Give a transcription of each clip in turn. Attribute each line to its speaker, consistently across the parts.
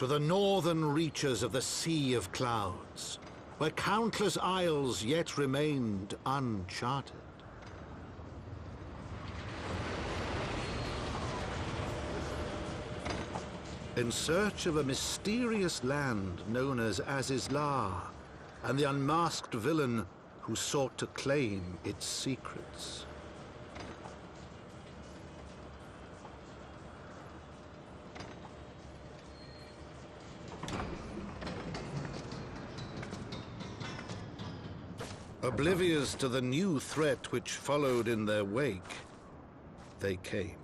Speaker 1: to the northern reaches of the Sea of Clouds, where countless isles yet remained uncharted. In search of a mysterious land known as Azizlar, and the unmasked villain who sought to claim its secrets. Oblivious to the new threat which followed in their wake, they came.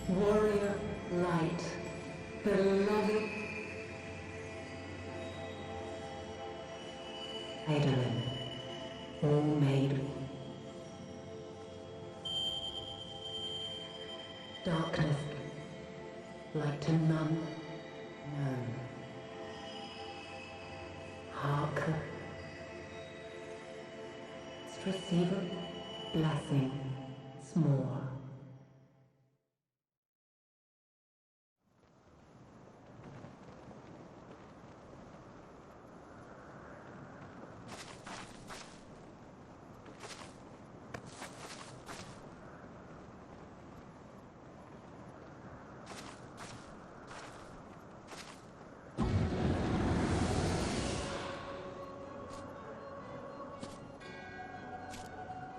Speaker 2: Warrior light, beloved Eidolon, all made darkness, light to none known. Hark, receiver, blessing, s'more.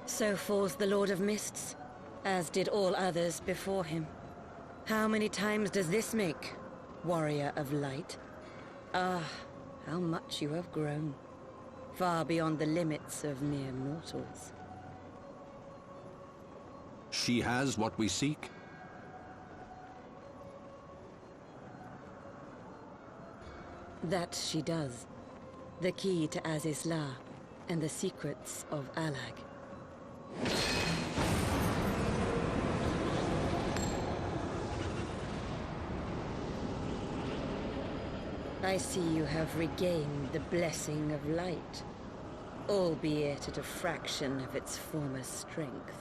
Speaker 3: So falls the Lord of Mists, as did all others before him. How many times does this make, Warrior of Light? Ah, how much you have grown, far beyond the limits of mere mortals.
Speaker 1: She has what we seek?
Speaker 3: That she does. The key to Azizla, and the secrets of Alag. I see you have regained the blessing of light, albeit at a fraction of its former strength.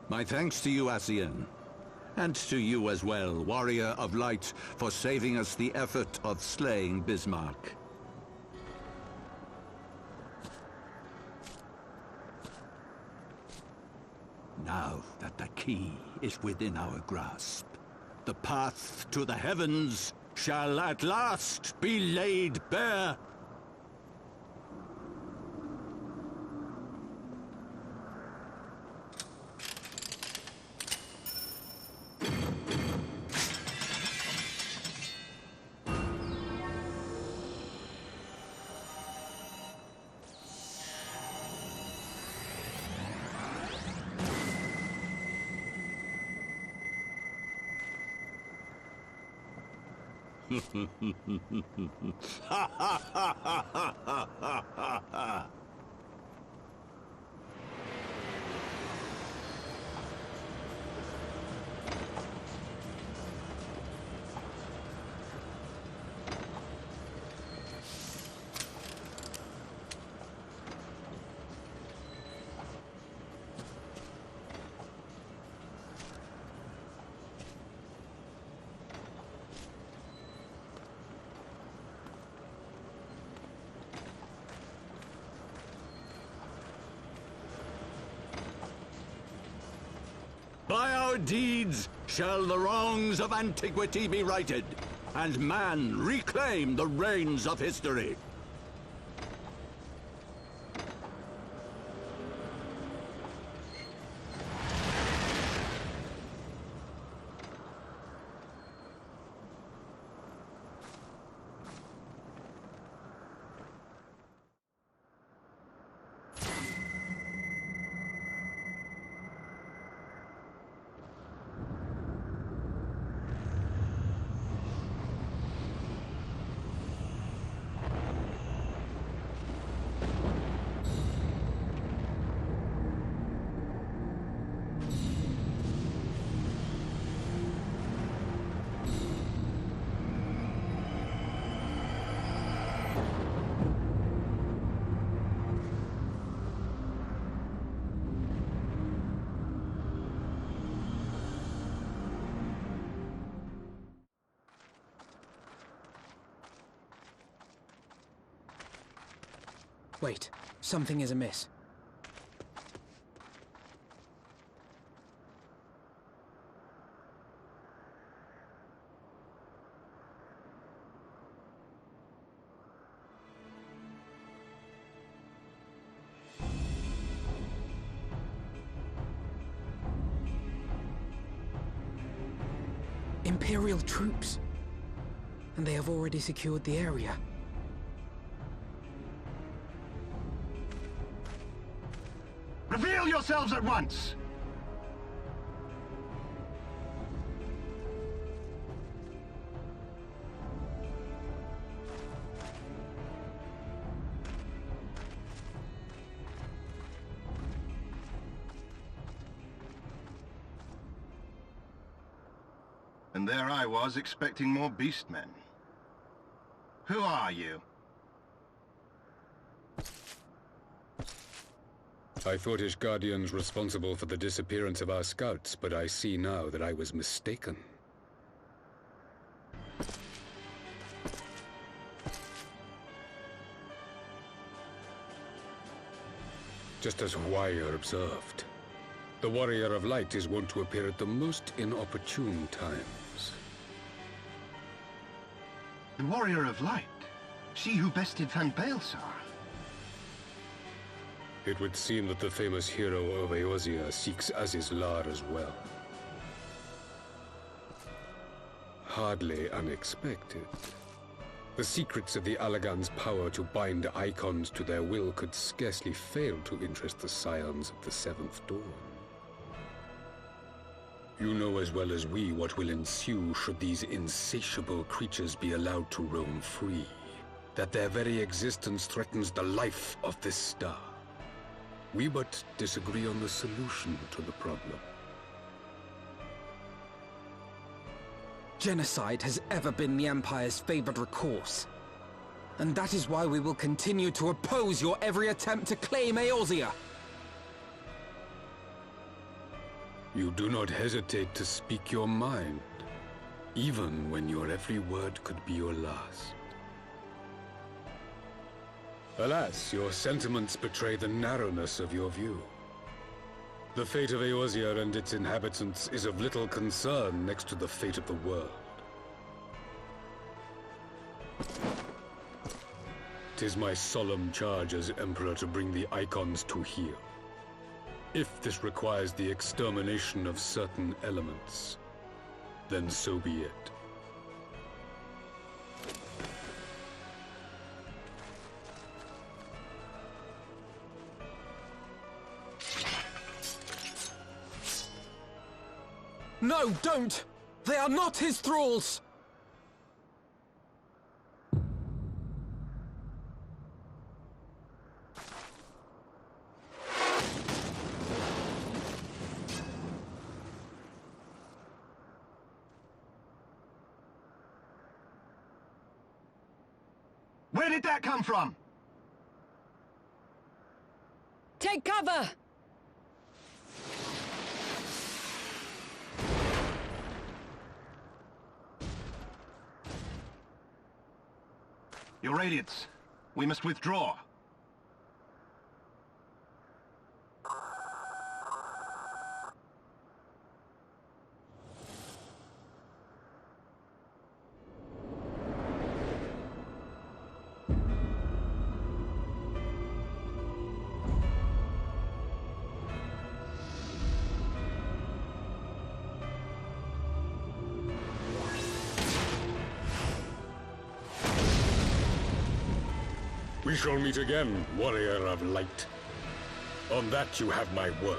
Speaker 1: My thanks to you, Asian. And to you as well, Warrior of Light, for saving us the effort of slaying Bismarck. Now that the key is within our grasp, the path to the heavens shall at last be laid bare. By our deeds shall the wrongs of antiquity be righted, and man reclaim the reins of history.
Speaker 4: Wait, something is amiss. Imperial troops. And they have already secured the area.
Speaker 5: Reveal yourselves at once! And there I was, expecting more beastmen. Who are you?
Speaker 6: I thought Ishgardians responsible for the disappearance of our scouts, but I see now that I was mistaken. Just as Wire observed, the Warrior of Light is wont to appear at the most inopportune times.
Speaker 5: The Warrior of Light? She who bested Van Baelsar?
Speaker 6: It would seem that the famous hero of Eorzea seeks Azizlar as well. Hardly unexpected. The secrets of the Allagan's power to bind icons to their will could scarcely fail to interest the scions of the Seventh Dawn. You know as well as we what will ensue should these insatiable creatures be allowed to roam free. That their very existence threatens the life of this star. We but disagree on the solution to the problem.
Speaker 4: Genocide has ever been the Empire's favored recourse. And that is why we will continue to oppose your every attempt to claim Eorzea.
Speaker 6: You do not hesitate to speak your mind, even when your every word could be your last. Alas, your sentiments betray the narrowness of your view. The fate of Eorzea and its inhabitants is of little concern next to the fate of the world. 'Tis my solemn charge as Emperor to bring the icons to heel. If this requires the extermination of certain elements, then so be it.
Speaker 4: No, don't! They are not his thralls!
Speaker 5: Where did that come from?
Speaker 3: Take cover!
Speaker 5: Your Radiance, we must withdraw.
Speaker 6: We shall meet again, Warrior of Light. On that you have my word.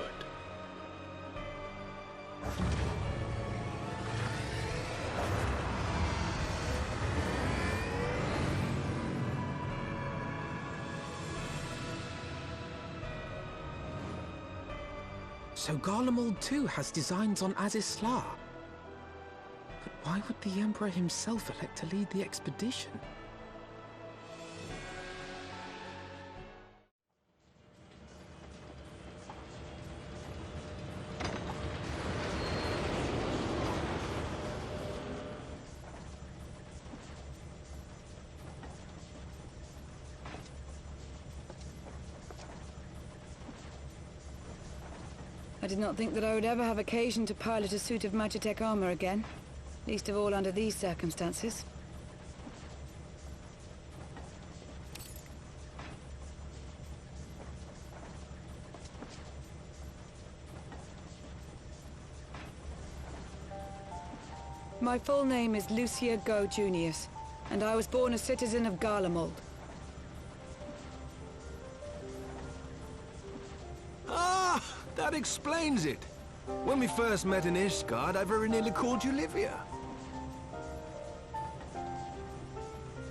Speaker 4: So Garlemald too has designs on Azizlar. But why would the Emperor himself elect to lead the expedition?
Speaker 3: I did not think that I would ever have occasion to pilot a suit of Magitech armor again. Least of all under these circumstances.
Speaker 7: My full name is Lucia Go Junius, and I was born a citizen of Garlemald.
Speaker 8: Ah, that explains it. When we first met in Ishgard, I very nearly called you Livia.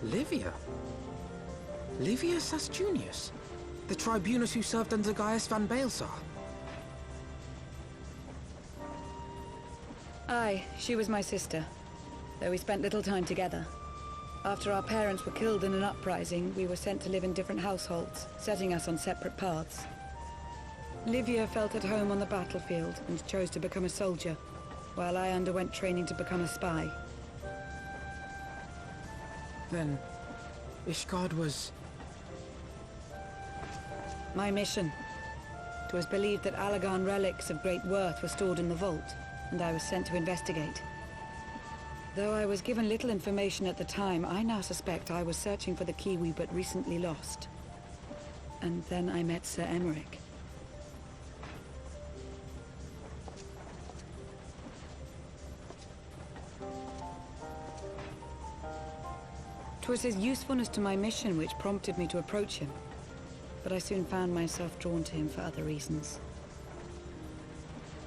Speaker 4: Livia? Livia Sas Junius? The tribunus who served under Gaius van Baelsar?
Speaker 7: Aye, she was my sister, though we spent little time together. After our parents were killed in an uprising, we were sent to live in different households, setting us on separate paths. Livia felt at home on the battlefield and chose to become a soldier, while I underwent training to become a spy.
Speaker 4: Then, Ishgard was...
Speaker 7: My mission. It was believed that Allagan relics of great worth were stored in the vault, and I was sent to investigate. Though I was given little information at the time, I now suspect I was searching for the key we but recently lost. And then I met Sir Emmerich. 'Twas his usefulness to my mission which prompted me to approach him, but I soon found myself drawn to him for other reasons.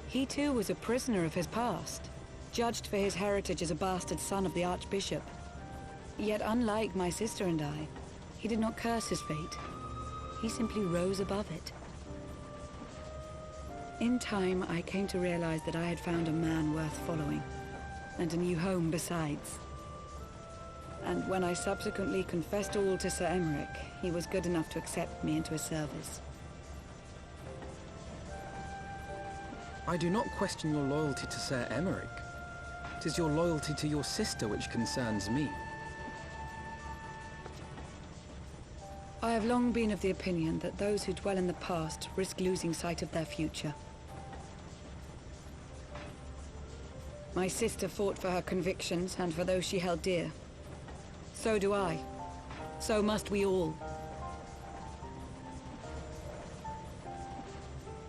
Speaker 7: He too was a prisoner of his past, judged for his heritage as a bastard son of the Archbishop. Yet unlike my sister and I, he did not curse his fate. He simply rose above it. In time, I came to realize that I had found a man worth following, and a new home besides. And when I subsequently confessed all to Sir Emmerich, he was good enough to accept me into his service.
Speaker 4: I do not question your loyalty to Sir Emmerich. It is your loyalty to your sister which concerns me.
Speaker 7: I have long been of the opinion that those who dwell in the past risk losing sight of their future. My sister fought for her convictions and for those she held dear. So do I. So must we all.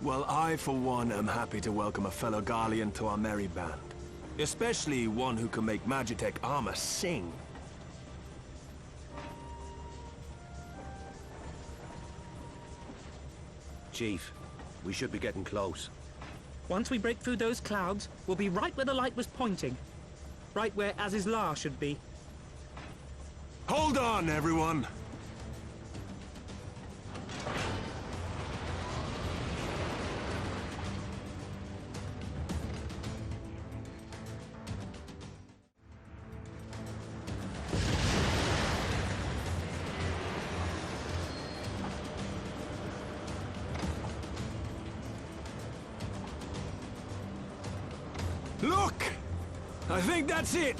Speaker 8: Well, I, for one, am happy to welcome a fellow Garlean to our merry band. Especially one who can make Magitech armor sing.
Speaker 9: Chief, we should be getting close.
Speaker 10: Once we break through those clouds, we'll be right where the light was pointing. Right where Azizlar should be.
Speaker 8: Hold on, everyone! Look! I think that's it!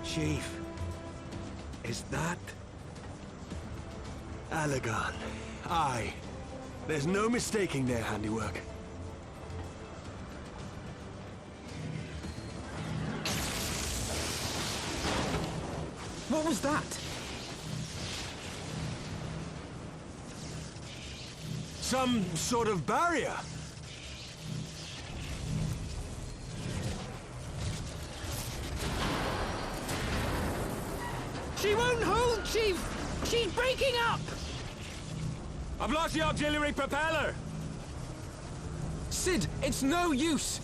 Speaker 8: Chief, is that... Allagan? Aye. There's no mistaking their handiwork.
Speaker 4: What was that?
Speaker 8: Some sort of barrier.
Speaker 10: She won't hold, Chief! She's breaking up!
Speaker 8: I've lost the auxiliary propeller!
Speaker 4: Sid, it's no use!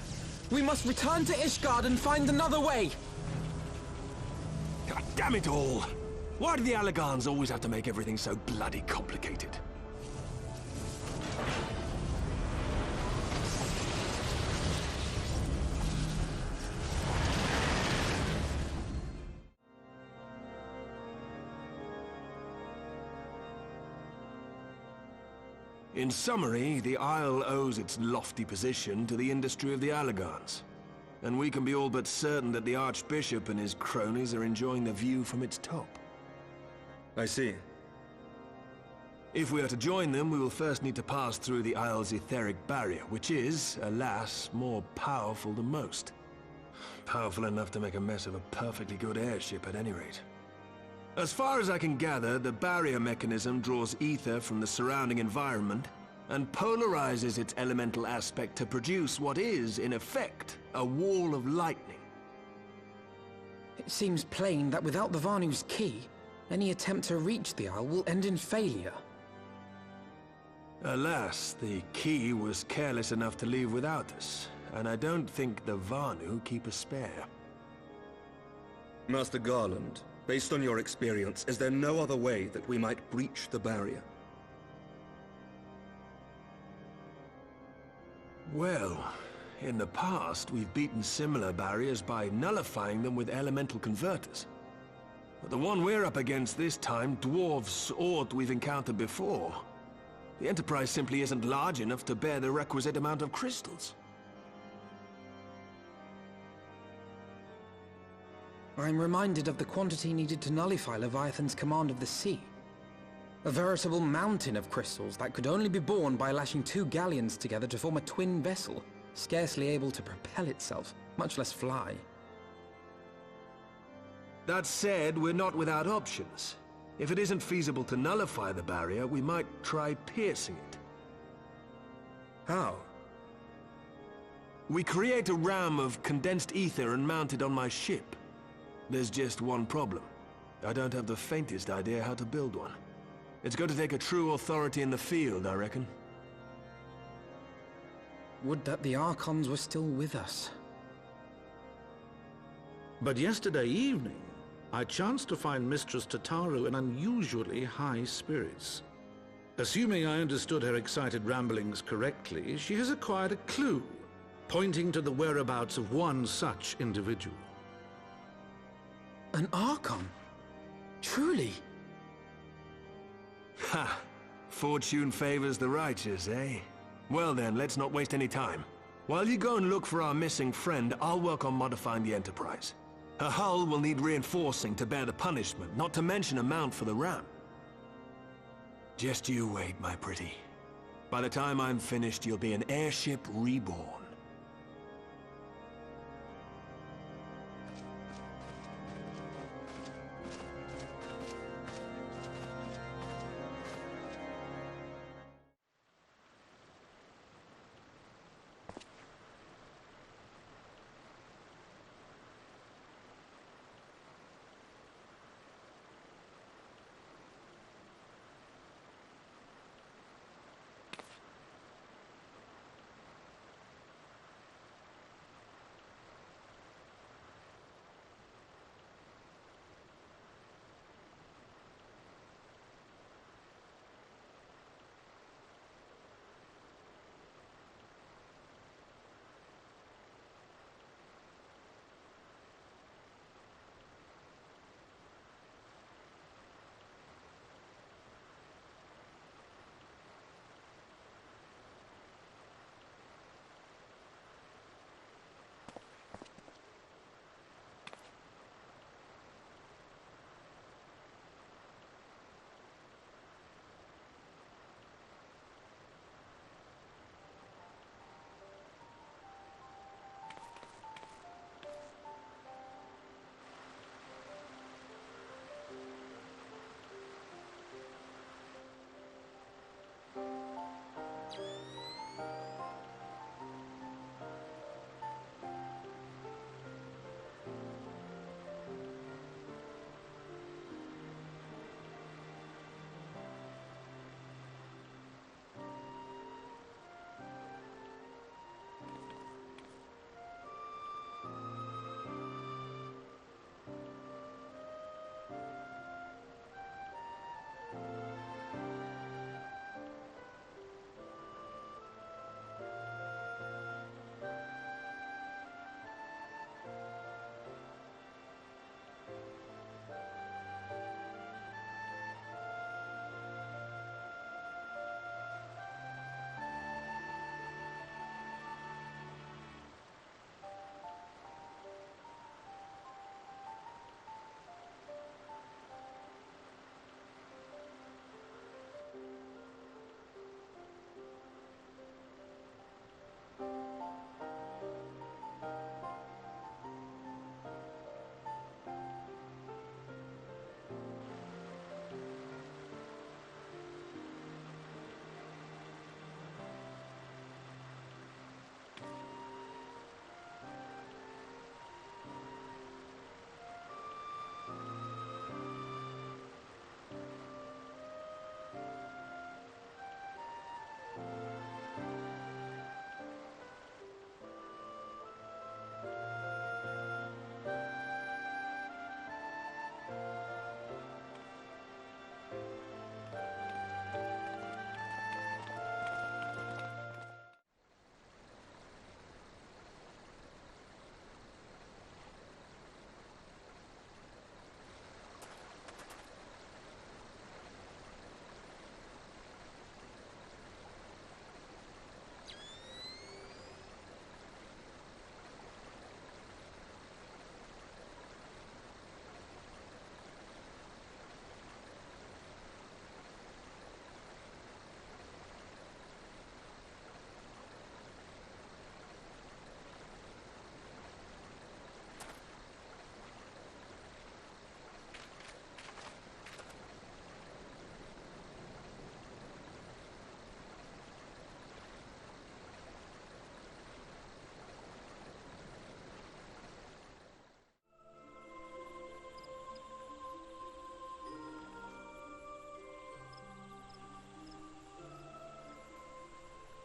Speaker 4: We must return to Ishgard and find another way!
Speaker 8: God damn it all! Why do the Allagans always have to make everything so bloody complicated? In summary, the Isle owes its lofty position to the industry of the Allagans. And we can be all but certain that the Archbishop and his cronies are enjoying the view from its top.
Speaker 11: I see.
Speaker 8: If we are to join them, we will first need to pass through the Isle's etheric barrier, which is, alas, more powerful than most. Powerful enough to make a mess of a perfectly good airship at any rate. As far as I can gather, the barrier mechanism draws ether from the surrounding environment and polarizes its elemental aspect to produce what is, in effect, a wall of lightning.
Speaker 4: It seems plain that without the Vanu's key, any attempt to reach the Isle will end in failure.
Speaker 8: Alas, the key was careless enough to leave without us, and I don't think the Vanu keep a spare.
Speaker 11: Master Garland, based on your experience, is there no other way that we might breach the barrier?
Speaker 8: Well, in the past, we've beaten similar barriers by nullifying them with elemental converters. But the one we're up against this time dwarfs aught we've encountered before. The Enterprise simply isn't large enough to bear the requisite amount of crystals.
Speaker 4: I'm reminded of the quantity needed to nullify Leviathan's command of the sea. A veritable mountain of crystals that could only be borne by lashing two galleons together to form a twin vessel, scarcely able to propel itself, much less fly.
Speaker 8: That said, we're not without options. If it isn't feasible to nullify the barrier, we might try piercing it.
Speaker 11: How?
Speaker 8: We create a ram of condensed ether and mount it on my ship. There's just one problem. I don't have the faintest idea how to build one. It's going to take a true authority in the field, I reckon.
Speaker 4: Would that the Archons were still with us.
Speaker 1: But yesterday evening, I chanced to find Mistress Tataru in unusually high spirits. Assuming I understood her excited ramblings correctly, she has acquired a clue, pointing to the whereabouts of one such individual.
Speaker 4: An Archon? Truly?
Speaker 8: Ha! Fortune favors the righteous, eh? Well then, let's not waste any time. While you go and look for our missing friend, I'll work on modifying the Enterprise. Her hull will need reinforcing to bear the punishment, not to mention a mount for the ram. Just you wait, my pretty. By the time I'm finished, you'll be an airship reborn.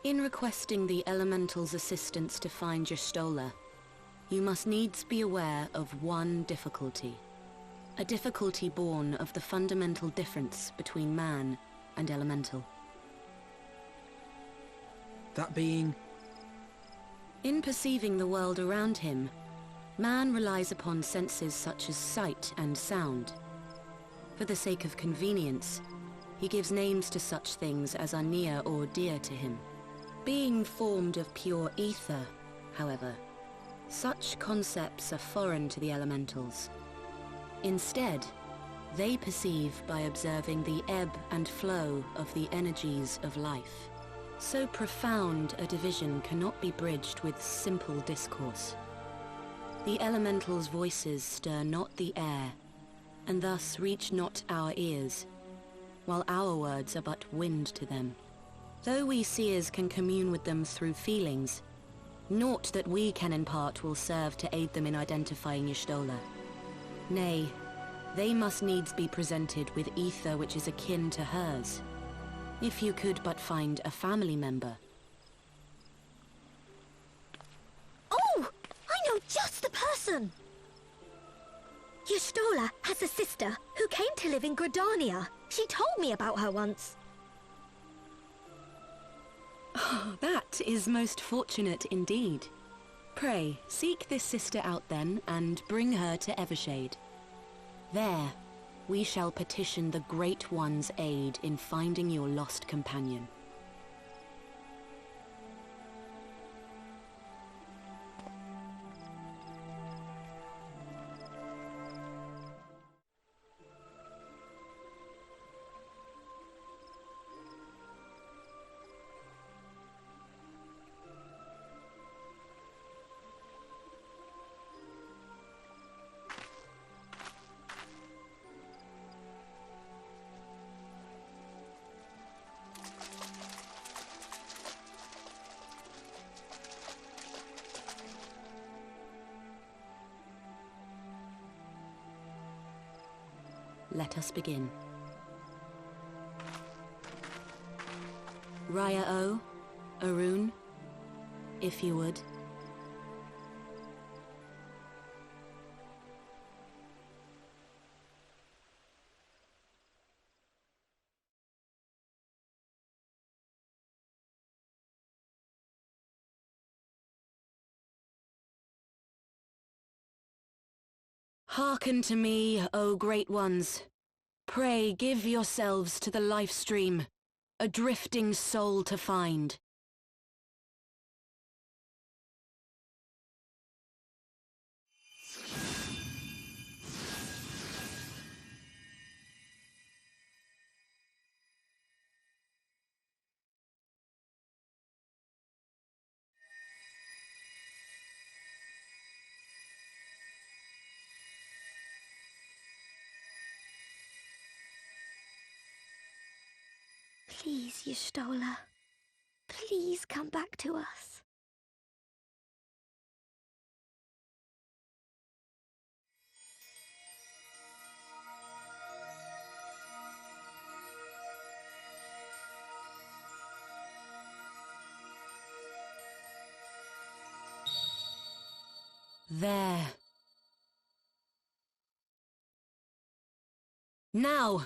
Speaker 3: In requesting the Elemental's assistance to find Y'shtola, you must needs be aware of one difficulty. A difficulty born of the fundamental difference between man and Elemental.
Speaker 4: That being?
Speaker 3: In perceiving the world around him, man relies upon senses such as sight and sound. For the sake of convenience, he gives names to such things as are near or dear to him. Being formed of pure ether, however, such concepts are foreign to the Elementals. Instead, they perceive by observing the ebb and flow of the energies of life. So profound a division cannot be bridged with simple discourse. The Elementals' voices stir not the air, and thus reach not our ears, while our words are but wind to them. Though we seers can commune with them through feelings, naught that we can impart will serve to aid them in identifying Y'shtola. Nay, they must needs be presented with ether which is akin to hers. If you could but find a family member.
Speaker 12: Oh! I know just the person! Y'shtola has a sister who came to live in Gridania. She told me about her once.
Speaker 3: Oh, that is most fortunate indeed. Pray, seek this sister out then, and bring her to Evershade. There, we shall petition the Great One's aid in finding your lost companion. Let us begin. Raya O, Arun, if you would. Hearken to me, O Great Ones. Pray give yourselves to the life stream, a drifting soul to find.
Speaker 12: Please, Y'shtola. Please come back to us.
Speaker 3: There. Now!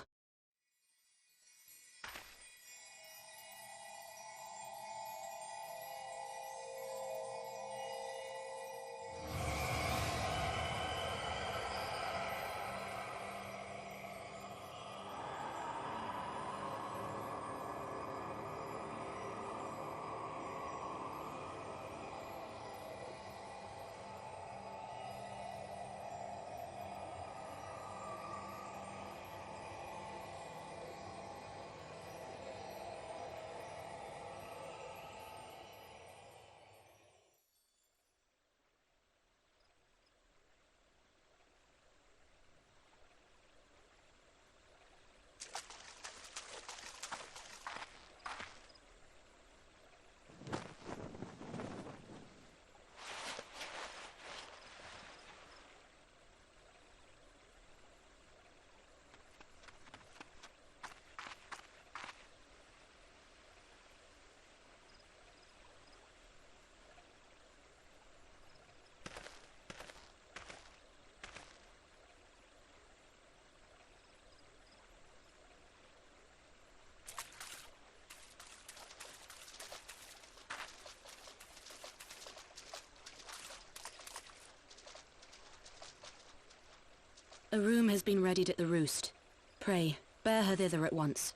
Speaker 3: A room has been readied at the Roost. Pray, bear her thither at once.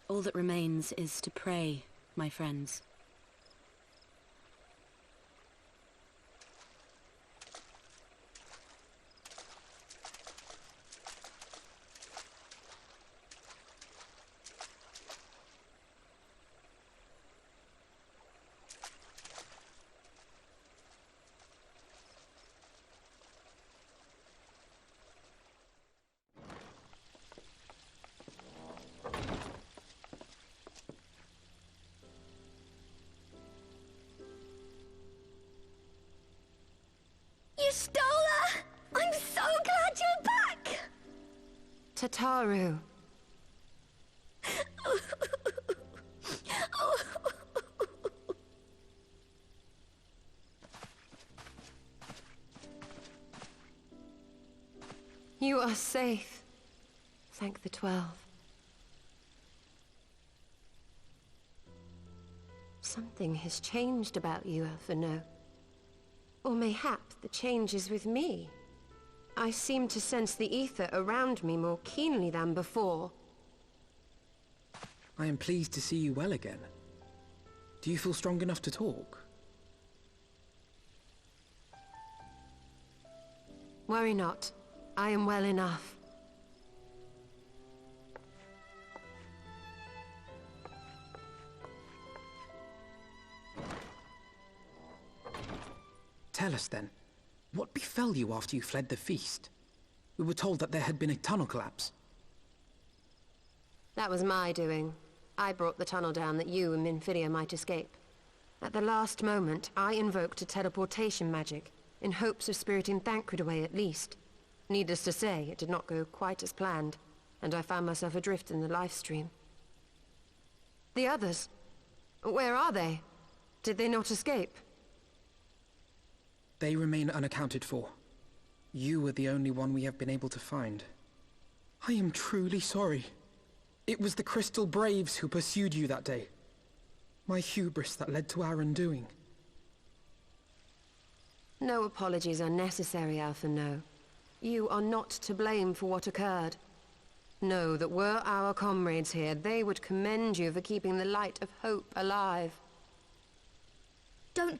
Speaker 3: All that remains is to pray, my friends.
Speaker 12: You stole her! I'm so glad you're back!
Speaker 13: Tataru. You are safe. Thank the 12. Something has changed about you, Alphino. Or mayhap the change is with me. I seem to sense the ether around me more keenly than before.
Speaker 4: I am pleased to see you well again. Do you feel strong enough to talk?
Speaker 13: Worry not. I am well enough.
Speaker 4: Tell us then, what befell you after you fled the feast? We were told that there had been a tunnel collapse.
Speaker 13: That was my doing. I brought the tunnel down that you and Minfidia might escape. At the last moment, I invoked a teleportation magic, in hopes of spiriting Thancred away at least. Needless to say, it did not go quite as planned, and I found myself adrift in the life stream. The others? Where are they? Did they not escape?
Speaker 4: They remain unaccounted for. You were the only one we have been able to find. I am truly sorry. It was the Crystal Braves who pursued you that day. My hubris that led to our undoing.
Speaker 13: No apologies are necessary, Alphino. You are not to blame for what occurred. Know that were our comrades here, they would commend you for keeping the light of hope alive.
Speaker 12: Don't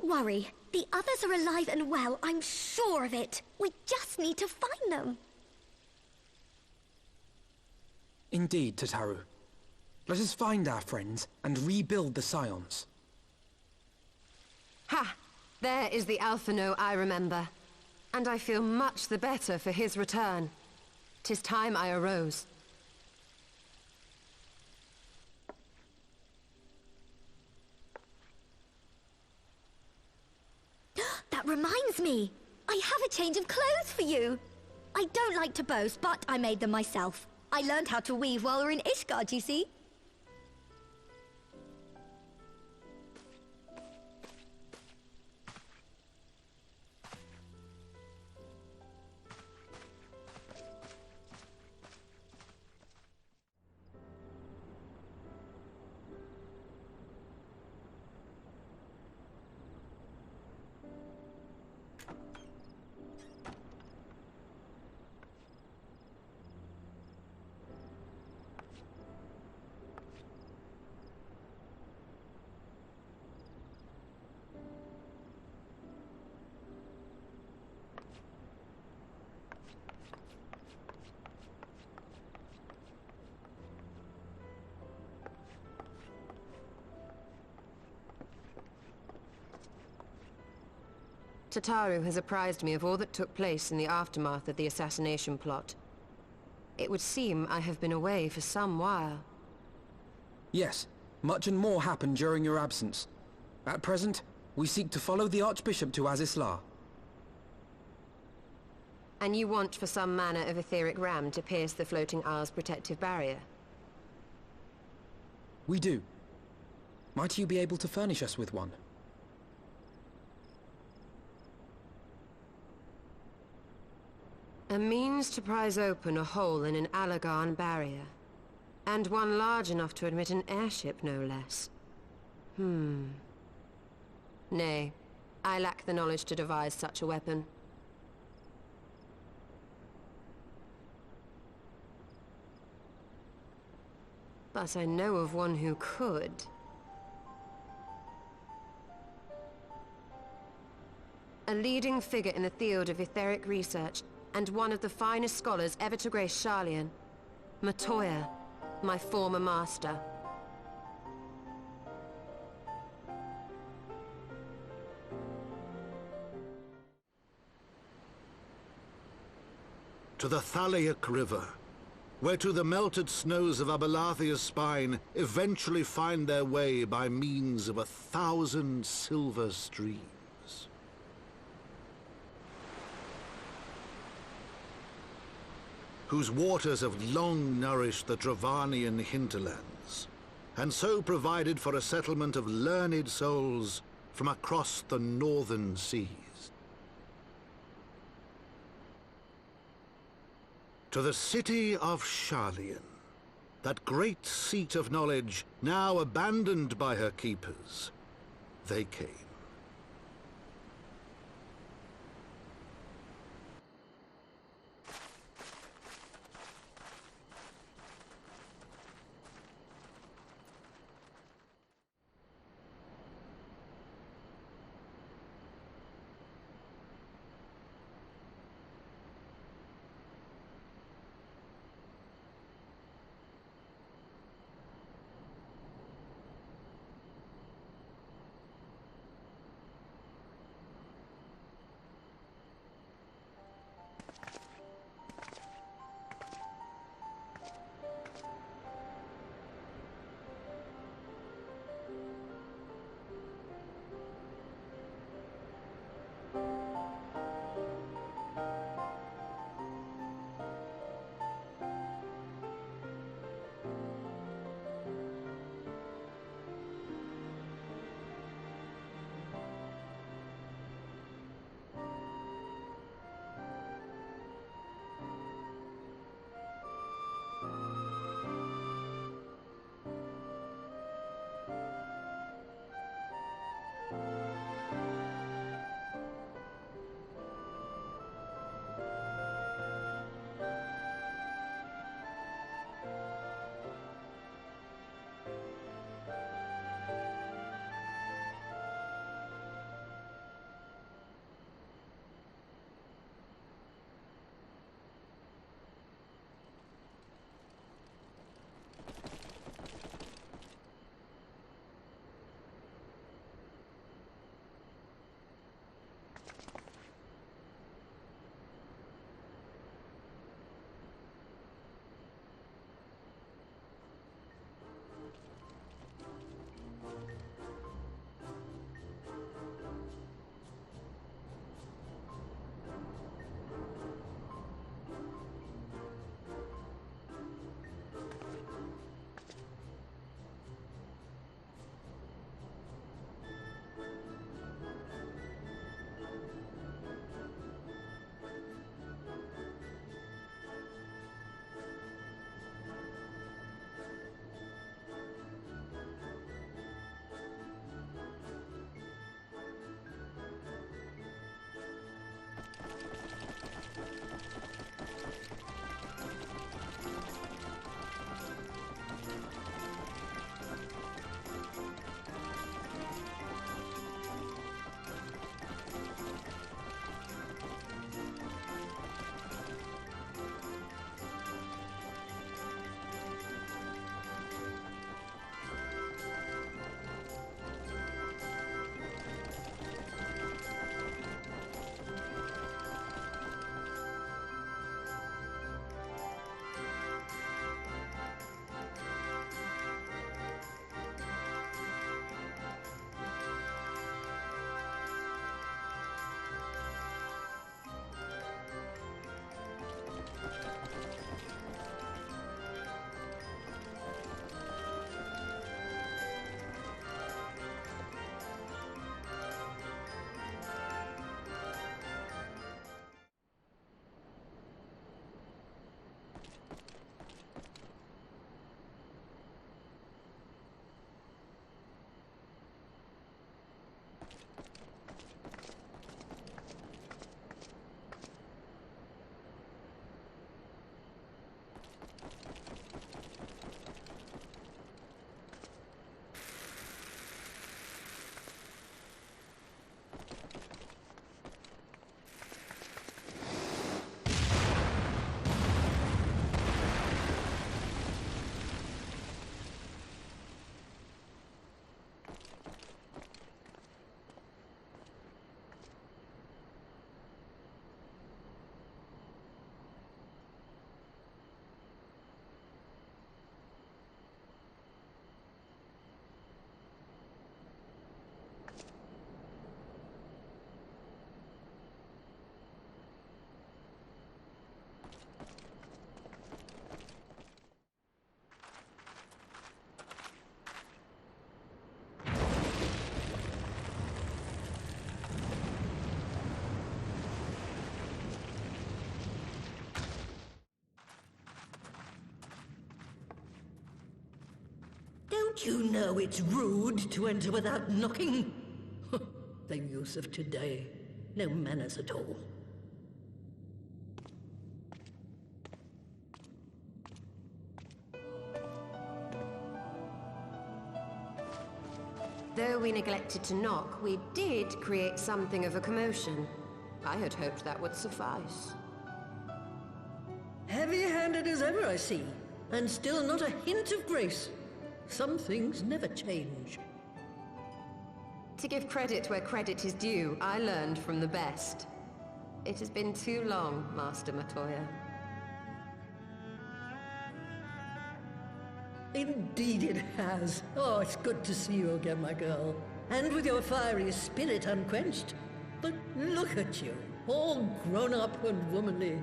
Speaker 12: worry. The others are alive and well, I'm sure of it. We just need to find them.
Speaker 4: Indeed, Tataru. Let us find our friends and rebuild the Scions.
Speaker 13: Ha! There is the Alphino I remember. And I feel much the better for his return. 'Tis time I arose.
Speaker 12: That reminds me. I have a change of clothes for you. I don't like to boast, but I made them myself. I learned how to weave while we're in Ishgard, you see.
Speaker 13: Tataru has apprised me of all that took place in the aftermath of the assassination plot. It would seem I have been away for some while.
Speaker 4: Yes, much and more happened during your absence. At present, we seek to follow the Archbishop to Azisla.
Speaker 13: And you want for some manner of etheric ram to pierce the floating isle's protective barrier?
Speaker 4: We do. Might you be able to furnish us with one?
Speaker 13: A means to prise open a hole in an Allagan barrier. And one large enough to admit an airship, no less. Nay, I lack the knowledge to devise such a weapon. But I know of one who could. A leading figure in the field of etheric research, and one of the finest scholars ever to grace Sharlayan. Matoya, my former master.
Speaker 1: To the Thalaic River, where to the melted snows of Abelathia's spine eventually find their way by means of 1,000 silver streams. Whose waters have long nourished the Dravanian hinterlands, and so provided for a settlement of learned souls from across the northern seas. To the city of Sharlayan, that great seat of knowledge now abandoned by her keepers, they came.
Speaker 14: You know it's rude to enter without knocking. The youth of today. No manners at all.
Speaker 13: Though we neglected to knock, we did create something of a commotion. I had hoped that would suffice.
Speaker 14: Heavy-handed as ever, I see. And still not a hint of grace. Some things never change.
Speaker 13: To give credit where credit is due, I learned from the best. It has been too long, Master Matoya.
Speaker 14: Indeed it has. Oh, it's good to see you again, my girl. And with your fiery spirit unquenched. But look at you, all grown up and womanly.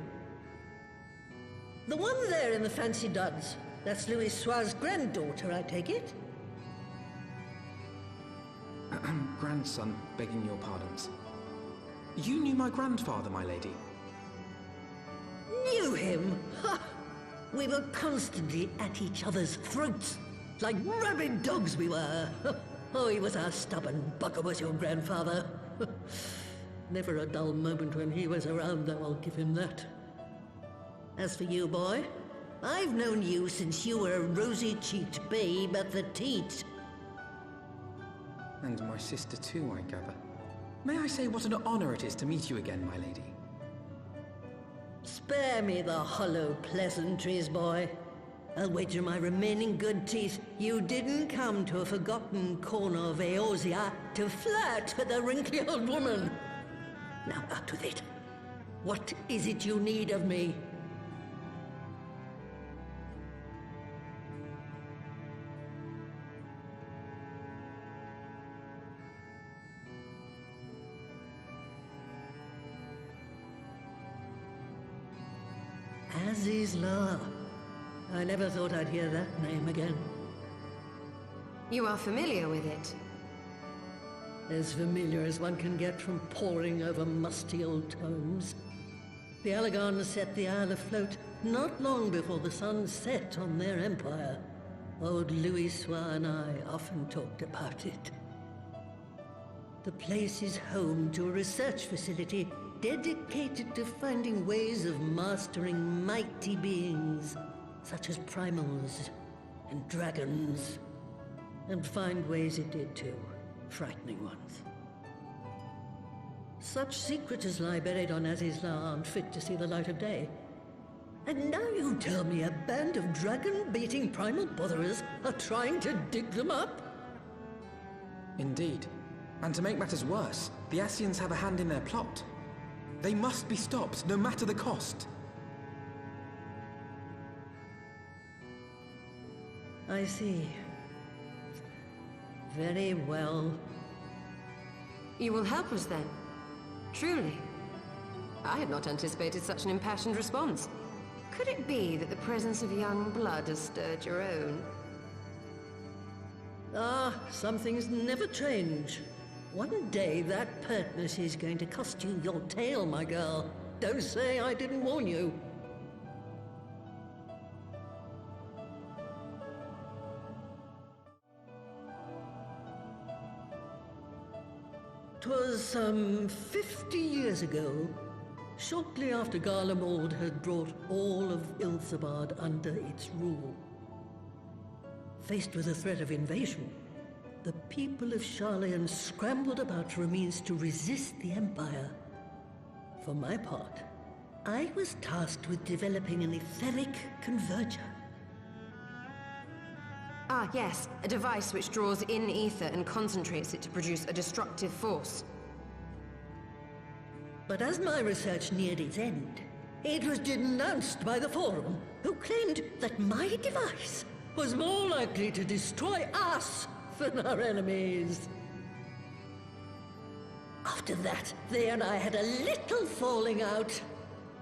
Speaker 14: The one there in the fancy duds, that's Louis Soir's granddaughter, I take it?
Speaker 4: Grandson, begging your pardons. You knew my grandfather, my lady.
Speaker 14: Knew him? Ha! We were constantly at each other's throats. Like rabid dogs we were. Oh, he was a stubborn bugger, was your grandfather. Never a dull moment when he was around, though, I'll give him that. As for you, boy, I've known you since you were a rosy-cheeked babe at the teat.
Speaker 4: And my sister too, I gather. May I say what an honor it is to meet you again, my lady?
Speaker 14: Spare me the hollow pleasantries, boy. I'll wager my remaining good teeth you didn't come to a forgotten corner of Eorzea to flirt with a wrinkly old woman. Now out with it. What is it you need of me? Azizla. I never thought I'd hear that name again.
Speaker 13: You are familiar with it?
Speaker 14: As familiar as one can get from poring over musty old tomes. The Allagans set the Isle afloat not long before the sun set on their empire. Old Louis Soir and I often talked about it. The place is home to a research facility dedicated to finding ways of mastering mighty beings, such as primals and dragons. And find ways it did too, frightening ones. Such secrets as lie buried on Azizla aren't fit to see the light of day. And now you tell me a band of dragon-beating primal botherers are trying to dig them up?
Speaker 4: Indeed. And to make matters worse, the Ascians have a hand in their plot. They must be stopped, no matter the cost.
Speaker 14: I see. Very well.
Speaker 13: You will help us then? Truly? I had not anticipated such an impassioned response. Could it be that the presence of young blood has stirred your own?
Speaker 14: Ah, some things never change. One day that pertness is going to cost you your tail, my girl. Don't say I didn't warn you. 'Twas some 50 years ago, shortly after Garlemald had brought all of Ilsabard under its rule. Faced with the threat of invasion, the people of Sharlayan scrambled about for a means to resist the Empire. For my part, I was tasked with developing an etheric converger.
Speaker 13: Ah, yes, a device which draws in ether and concentrates it to produce a destructive force.
Speaker 14: But as my research neared its end, it was denounced by the Forum, who claimed that my device was more likely to destroy us than our enemies. After that, they and I had a little falling out,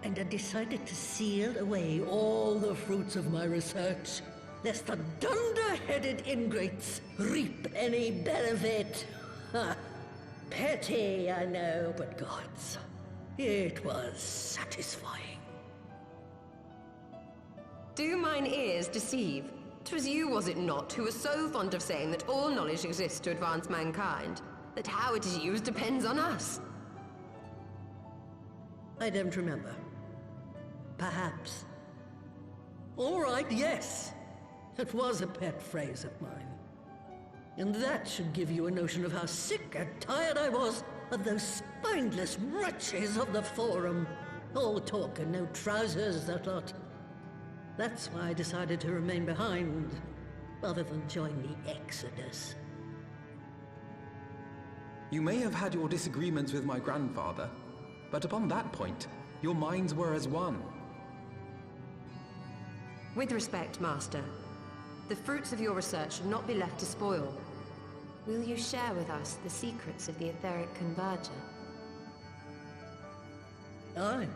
Speaker 14: and I decided to seal away all the fruits of my research, lest the dunder-headed ingrates reap any benefit. Ha! Petty, I know, but gods, it was satisfying.
Speaker 13: Do mine ears deceive? 'Twas you, was it not, who was so fond of saying that all knowledge exists to advance mankind, that how it is used depends on us?
Speaker 14: I don't remember. Perhaps. All right, yes. It was a pet phrase of mine. And that should give you a notion of how sick and tired I was of those spineless wretches of the Forum. All talk and no trousers, that lot. That's why I decided to remain behind, rather than join the Exodus.
Speaker 4: You may have had your disagreements with my grandfather, but upon that point, your minds were as one.
Speaker 13: With respect, Master, the fruits of your research should not be left to spoil. Will you share with us the secrets of the etheric converger?
Speaker 14: Aye,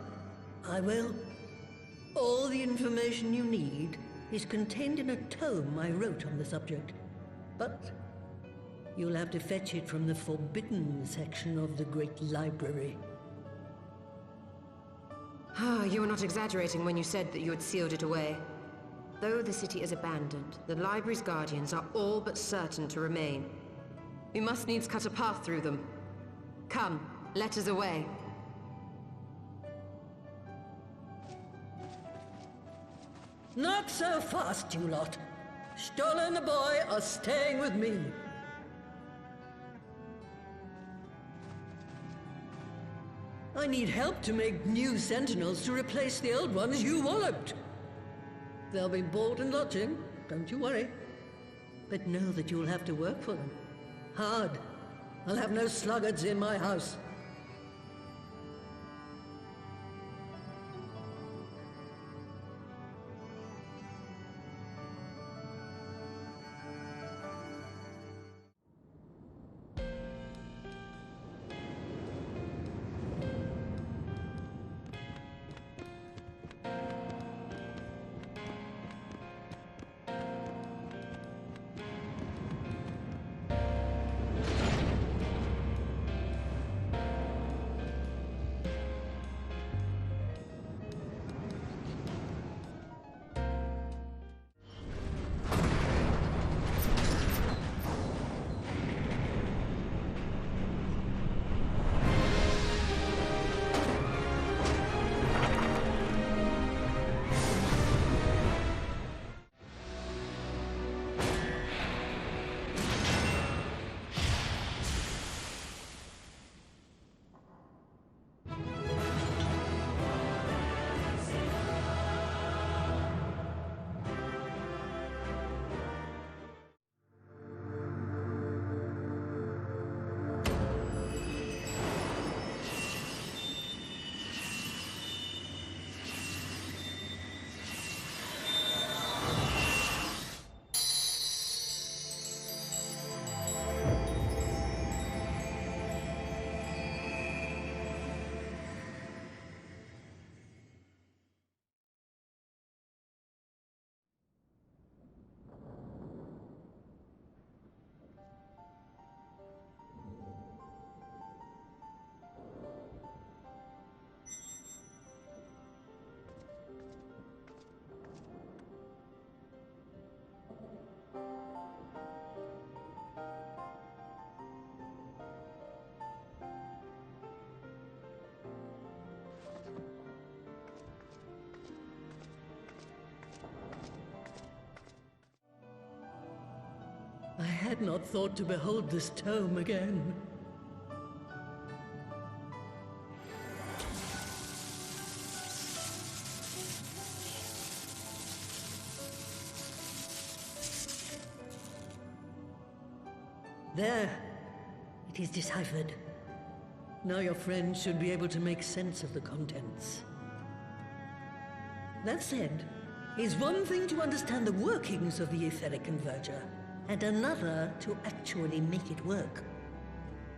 Speaker 14: I will. All the information you need is contained in a tome I wrote on the subject, but you'll have to fetch it from the forbidden section of the Great Library.
Speaker 13: Ah, you were not exaggerating when you said that you had sealed it away. Though the city is abandoned, the library's guardians are all but certain to remain. We must needs cut a path through them. Come, let us away.
Speaker 14: Not so fast, you lot. Stola and the boy are staying with me. I need help to make new sentinels to replace the old ones you walloped. They'll be board and lodging, don't you worry. But know that you'll have to work for them. Hard. I'll have no sluggards in my house. I had not thought to behold this tome again. There. It is deciphered. Now your friend should be able to make sense of the contents. That said, it's one thing to understand the workings of the etheric converger, and another to actually make it work.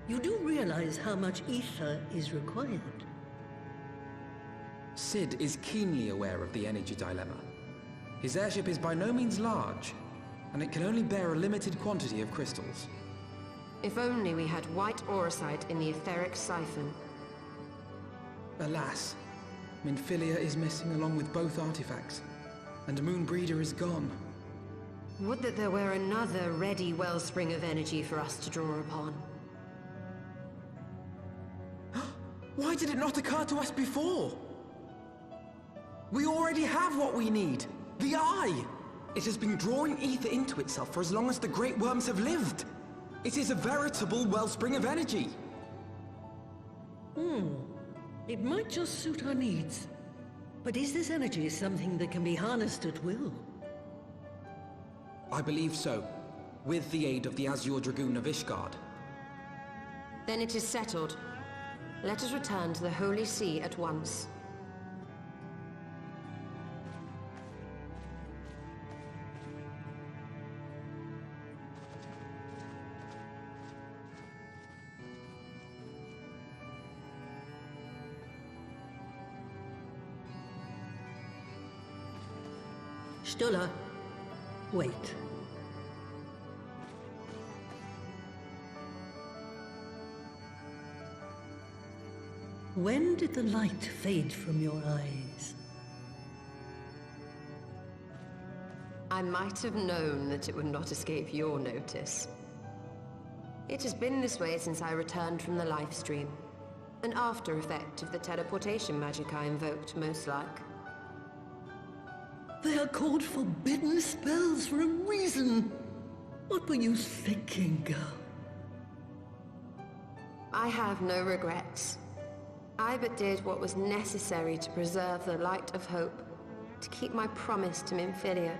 Speaker 14: You do realize how much ether is required.
Speaker 4: Sid is keenly aware of the energy dilemma. His airship is by no means large, and it can only bear a limited quantity of crystals.
Speaker 13: If only we had white auracite in the etheric siphon.
Speaker 4: Alas, Minfilia is missing along with both artifacts, and Moonbreeder is gone.
Speaker 13: Would that there were another ready wellspring of energy for us to draw upon.
Speaker 4: Why did it not occur to us before? We already have what we need! The Eye! It has been drawing ether into itself for as long as the Great Worms have lived. It is a veritable wellspring of energy.
Speaker 14: It might just suit our needs. But is this energy something that can be harnessed at will?
Speaker 4: I believe so, with the aid of the Azure Dragoon of Ishgard.
Speaker 13: Then it is settled. Let us return to the Holy See at once.
Speaker 14: Stola, wait. When did the light fade from your eyes?
Speaker 13: I might have known that it would not escape your notice. It has been this way since I returned from the life stream. An after effect of the teleportation magic I invoked, most like.
Speaker 14: They are called forbidden spells for a reason. What were you thinking, girl?
Speaker 13: I have no regrets. I but did what was necessary to preserve the light of hope, to keep my promise to Nymphilia.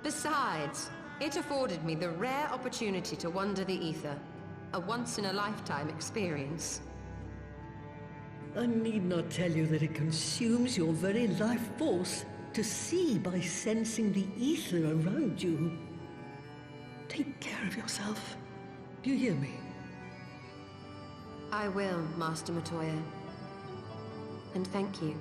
Speaker 13: Besides, it afforded me the rare opportunity to wander the ether, a once-in-a-lifetime experience.
Speaker 14: I need not tell you that it consumes your very life force to see by sensing the ether around you. Take care of yourself. Do you hear me?
Speaker 13: I will, Master Matoya. And thank you.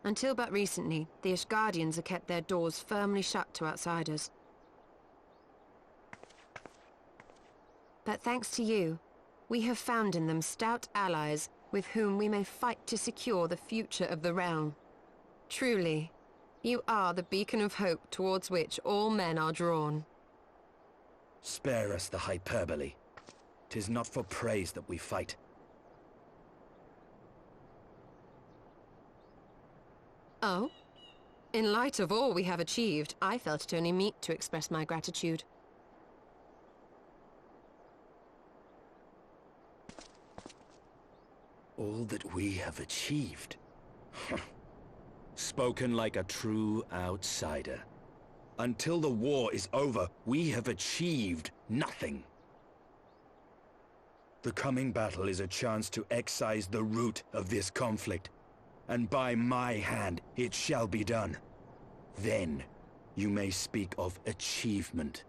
Speaker 13: Until but recently, the Ishgardians have kept their doors firmly shut to outsiders. But thanks to you, we have found in them stout allies with whom we may fight to secure the future of the realm. Truly, you are the beacon of hope towards which all men are drawn.
Speaker 15: Spare us the hyperbole. 'Tis not for praise that we fight.
Speaker 13: Oh? In light of all we have achieved, I felt it only meet to express my gratitude.
Speaker 15: All that we have achieved? Spoken like a true outsider. Until the war is over, we have achieved nothing. The coming battle is a chance to excise the root of this conflict, and by my hand it shall be done. Then you may speak of achievement.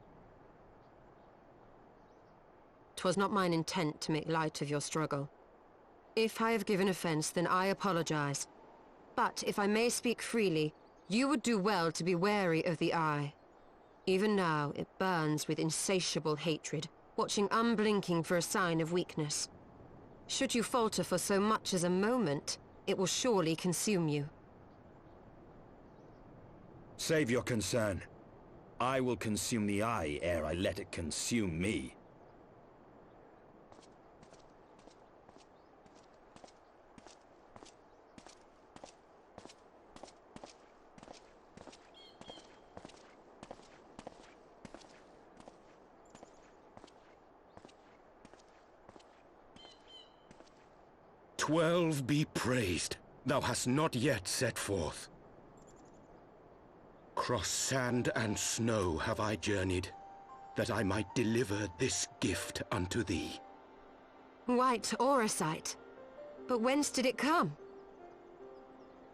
Speaker 13: 'Twas not mine intent to make light of your struggle. If I have given offense, then I apologize. But if I may speak freely, you would do well to be wary of the eye. Even now, it burns with insatiable hatred, watching unblinking for a sign of weakness. Should you falter for so much as a moment, it will surely consume you.
Speaker 15: Save your concern. I will consume the eye ere I let it consume me.
Speaker 11: "12 be praised, thou hast not yet set forth. Cross sand and snow have I journeyed, that I might deliver this gift unto thee."
Speaker 13: White Auracite. But whence did it come?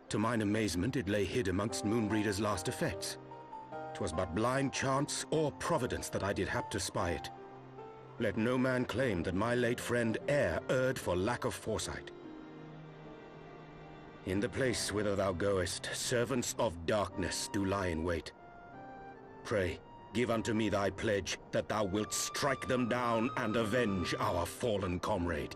Speaker 11: To mine amazement, it lay hid amongst Moonbreeder's last effects. 'Twas but blind chance or providence that I did hap to spy it. Let no man claim that my late friend e'er erred for lack of foresight. In the place whither thou goest, servants of darkness do lie in wait. Pray, give unto me thy pledge that thou wilt strike them down and avenge our fallen comrade.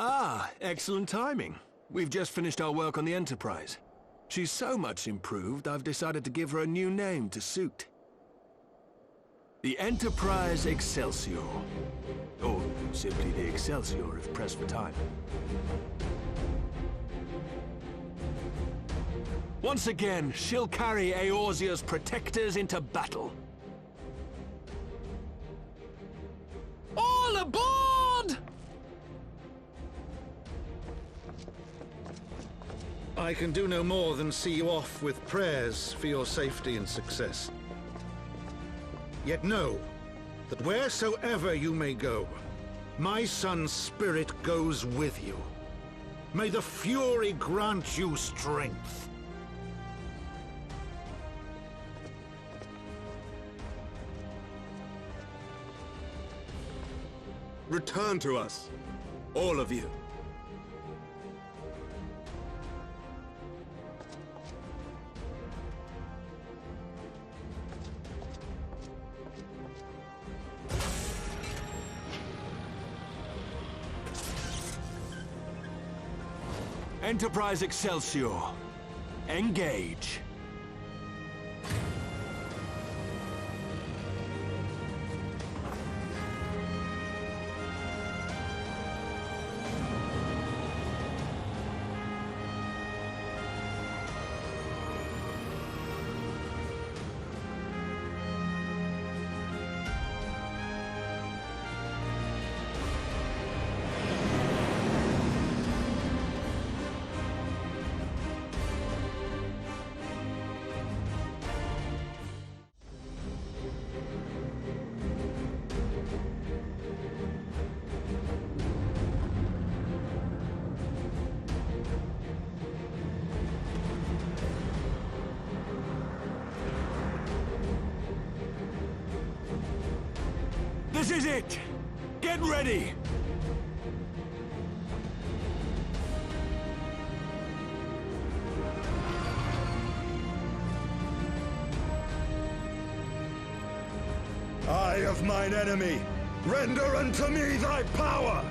Speaker 8: Ah, excellent timing. We've just finished our work on the Enterprise. She's so much improved, I've decided to give her a new name to suit. The Enterprise Excelsior. Or simply the Excelsior, if pressed for time. Once again, she'll carry Eorzea's protectors into battle. All aboard!
Speaker 1: I can do no more than see you off with prayers for your safety and success. Yet know that wheresoever you may go, my son's spirit goes with you. May the Fury grant you strength.
Speaker 11: Return to us, all of you.
Speaker 8: Enterprise Excelsior. Engage. This is it! Get ready!
Speaker 15: Eye of mine enemy, render unto me thy power!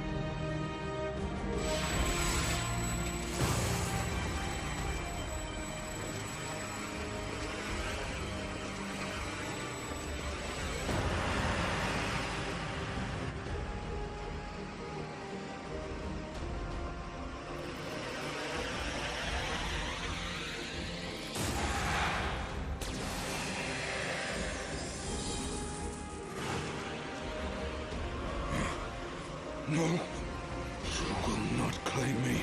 Speaker 15: No, you will not claim me.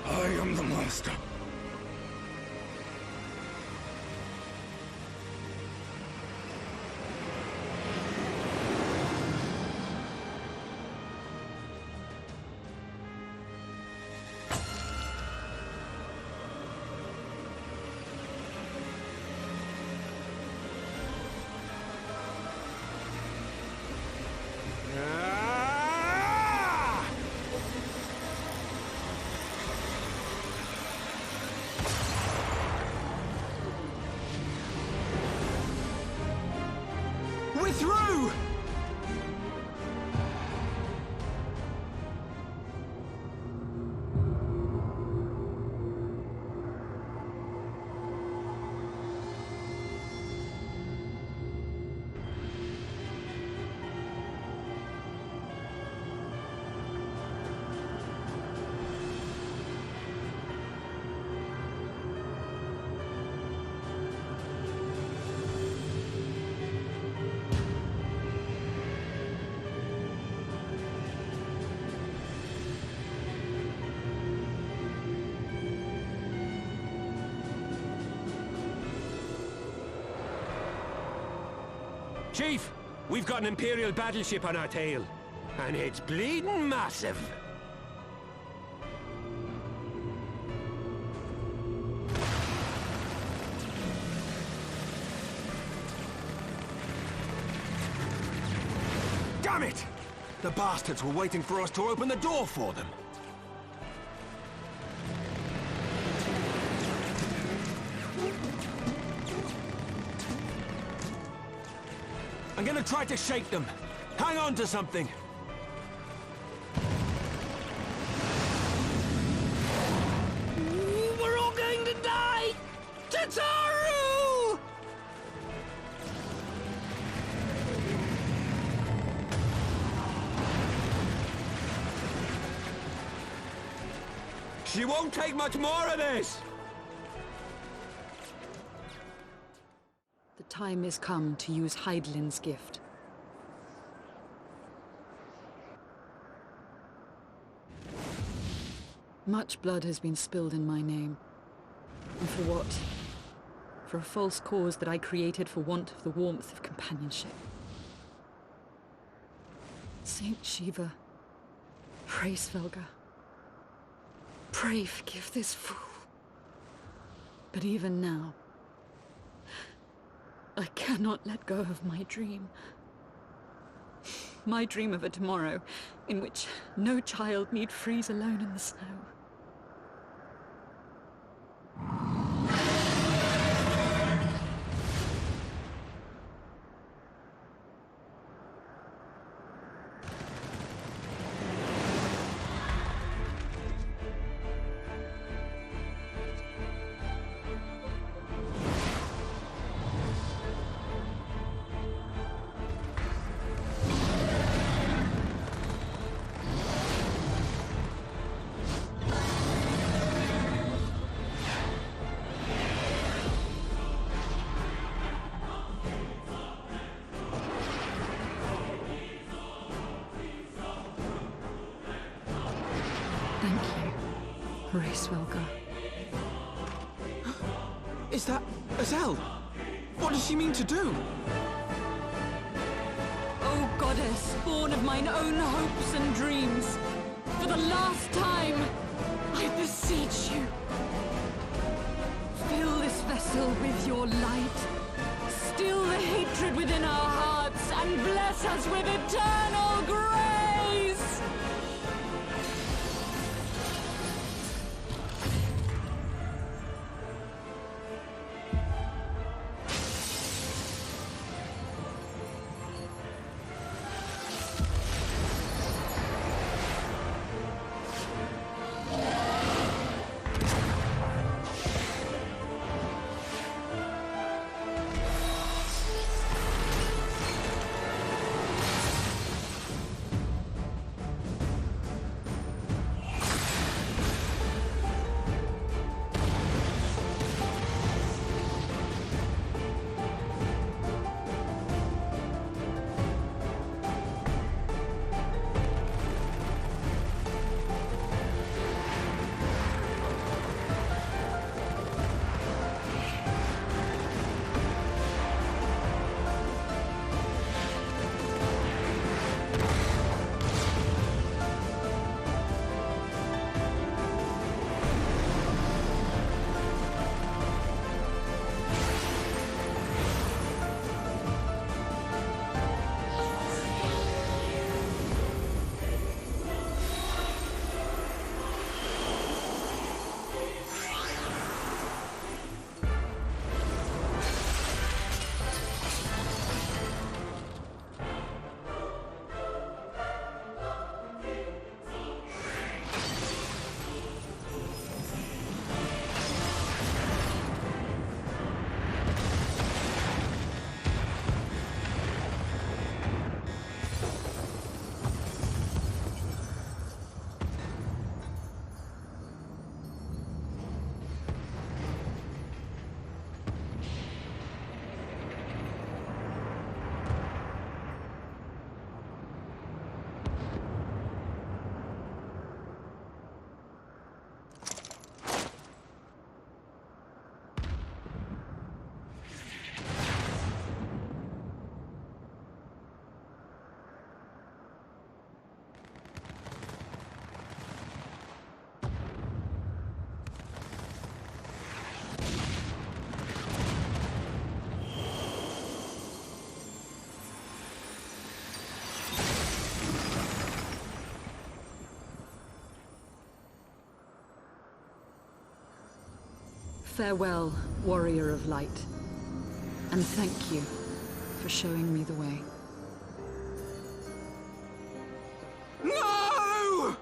Speaker 15: I am the master.
Speaker 8: We're through! Chief, we've got an Imperial battleship on our tail. And it's bleeding massive. Damn it! The bastards were waiting for us to open the door for them. I'm gonna try to shake them. Hang on to something.
Speaker 10: We're all going to die! Tataru!
Speaker 8: She won't take much more of this!
Speaker 7: The time has come to use Hydaelyn's gift. Much blood has been spilled in my name. And for what? For a false cause that I created for want of the warmth of companionship. Saint Shiva, pray Svelga. Pray forgive this fool. But even now, I cannot let go of my dream. My dream of a tomorrow in which no child need freeze alone in the snow. Thank you, Svelga.
Speaker 4: Is that Azel? What does she mean to do?
Speaker 7: O goddess, born of mine own hopes and dreams, for the last time, I beseech you. Fill this vessel with your light. Still the hatred within our hearts, and bless
Speaker 16: bless us with eternal grace!
Speaker 17: Farewell, Warrior of Light. And thank you for showing me the way.
Speaker 8: No!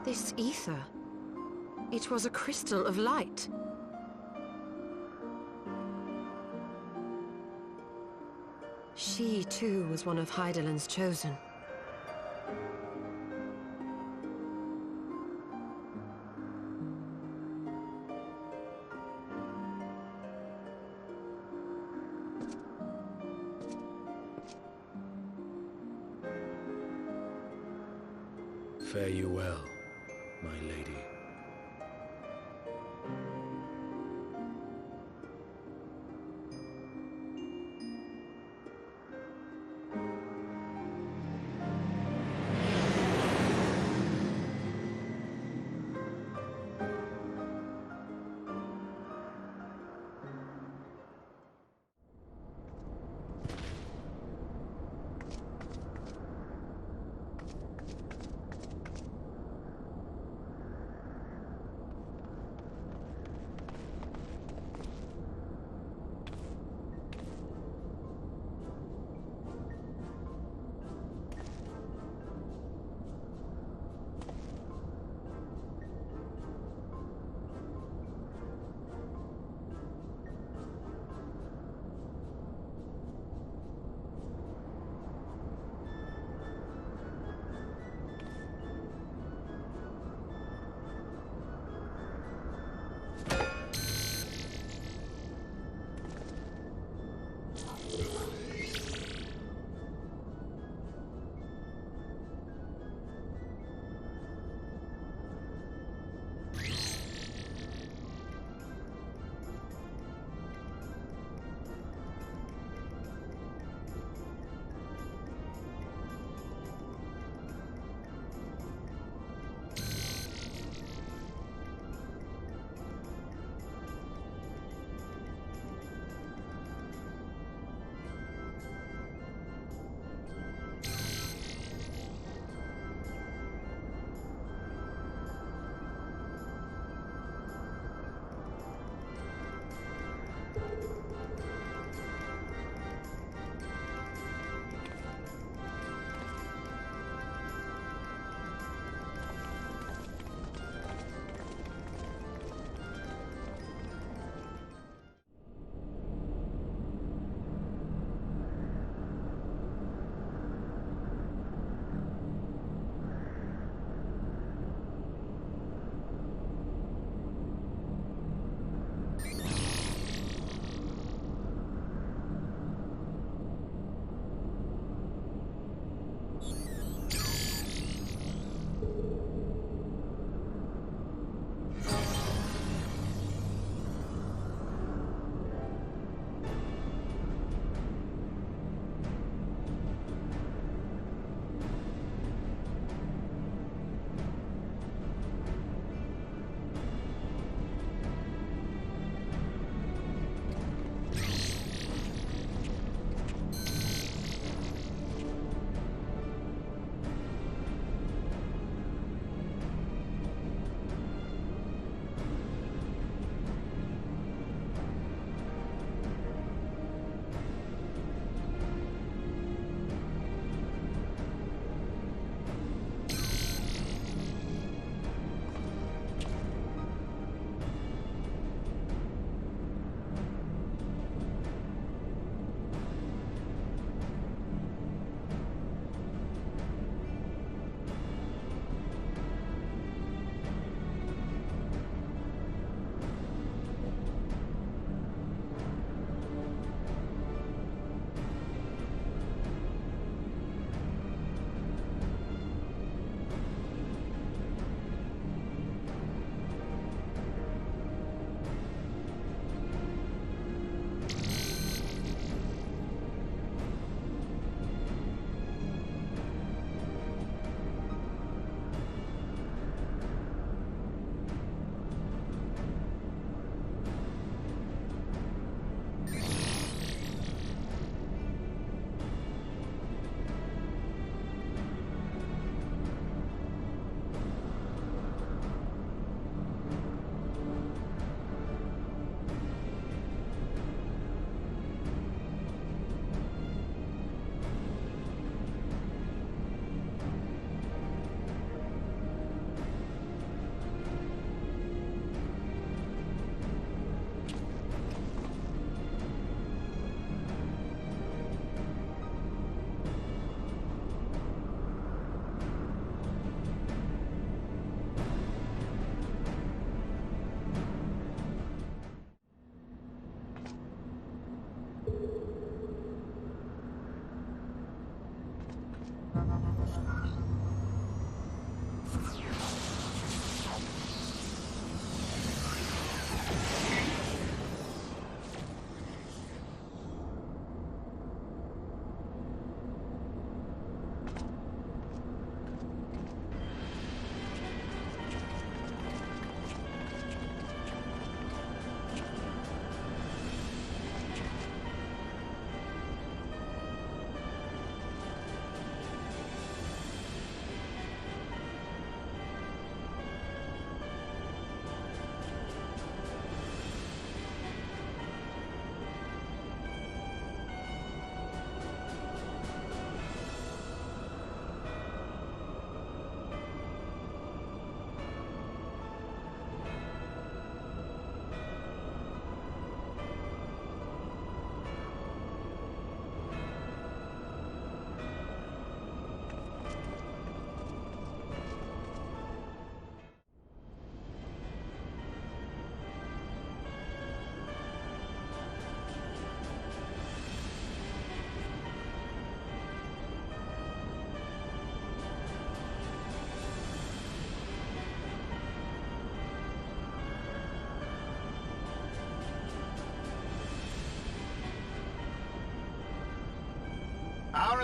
Speaker 13: This ether. It was a crystal of light. She, too, was one of Hydaelyn's chosen.
Speaker 6: Fare you well, my lady.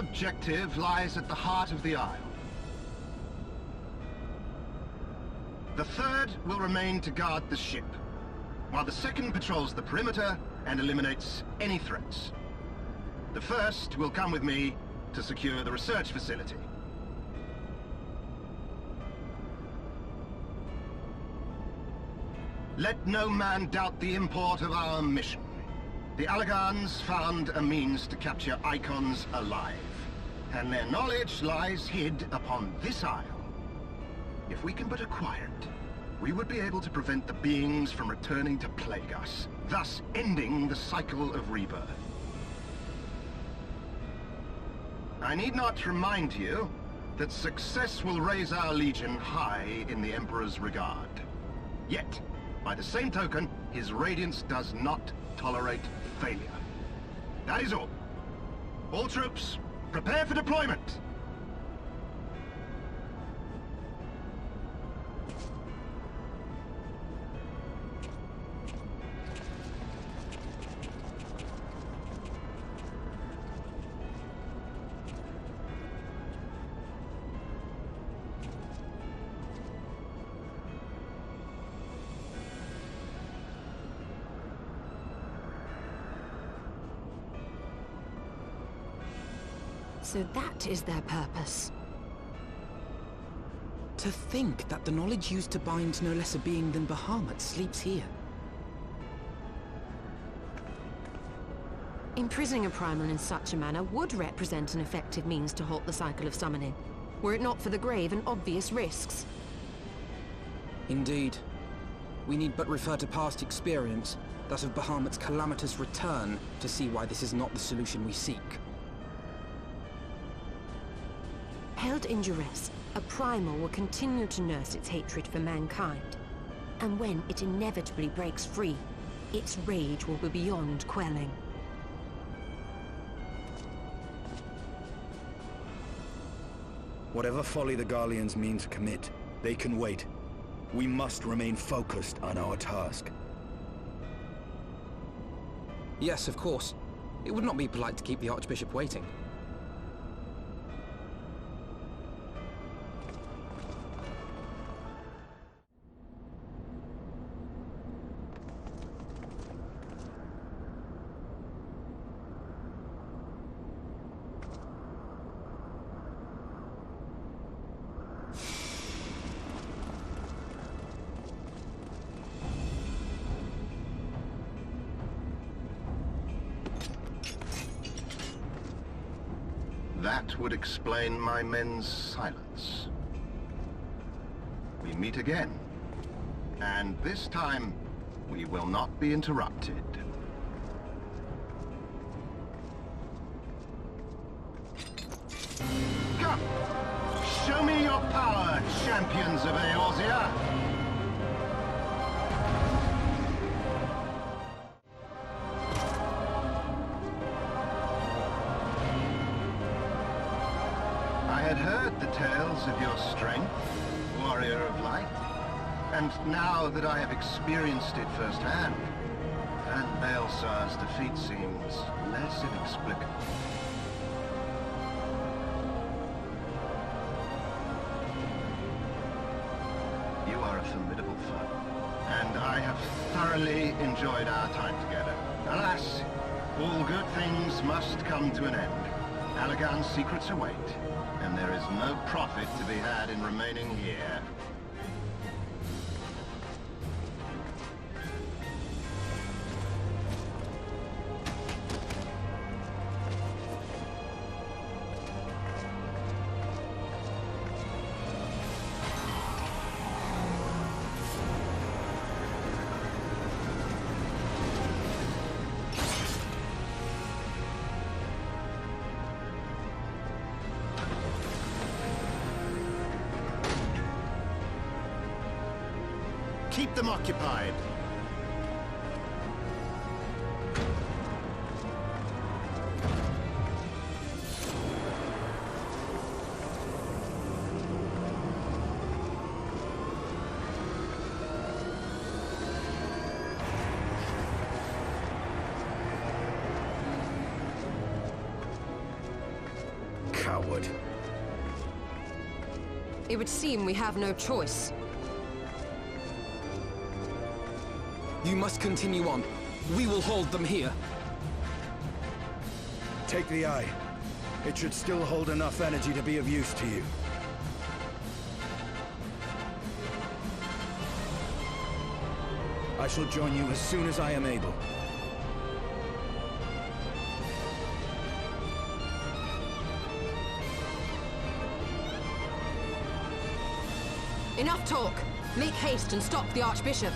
Speaker 5: objective lies at the heart of the Isle. The third will remain to guard the ship, while the second patrols the perimeter and eliminates any threats. The first will come with me to secure the research facility. Let no man doubt the import of our mission. The Allagans found a means to capture icons alive, and their knowledge lies hid upon this isle. If we can but acquire it, we would be able to prevent the beings from returning to plague us, thus ending the cycle of rebirth. I need not remind you that success will raise our Legion high in the Emperor's regard. Yet, by the same token, his radiance does not tolerate failure. That is all. All troops, prepare for deployment!
Speaker 13: So that is their purpose.
Speaker 4: To think that the knowledge used to bind no less a being than Bahamut sleeps here.
Speaker 13: Imprisoning a primal in such a manner would represent an effective means to halt the cycle of summoning, were it not for the grave and obvious risks.
Speaker 4: Indeed. We need but refer to past experience, that of Bahamut's calamitous return, to see why this is not the solution we seek.
Speaker 13: Held in duress, a primal will continue to nurse its hatred for mankind. And when it inevitably breaks free, its rage will be beyond quelling.
Speaker 15: Whatever folly the Garleans mean to commit, they can wait. We must remain focused on our task.
Speaker 4: Yes, of course. It would not be polite to keep the Archbishop waiting.
Speaker 5: That would explain my men's silence. We meet again, and this time we will not be interrupted. Come! Show me your power, champions of Eorzea! I had heard the tales of your strength, warrior of light, and now that I have experienced it firsthand, that Baelsar's defeat seems less inexplicable. You are a formidable foe, and I have thoroughly enjoyed our time together. Alas, all good things must come to an end. Allagan's secrets await, and there is no profit to be had in remaining here. Keep them occupied.
Speaker 13: It would seem we have no choice.
Speaker 4: You must continue on. We will hold them here.
Speaker 15: Take the eye. It should still hold enough energy to be of use to you. I shall join you as soon as I am able.
Speaker 13: Enough talk! Make haste and stop the Archbishop!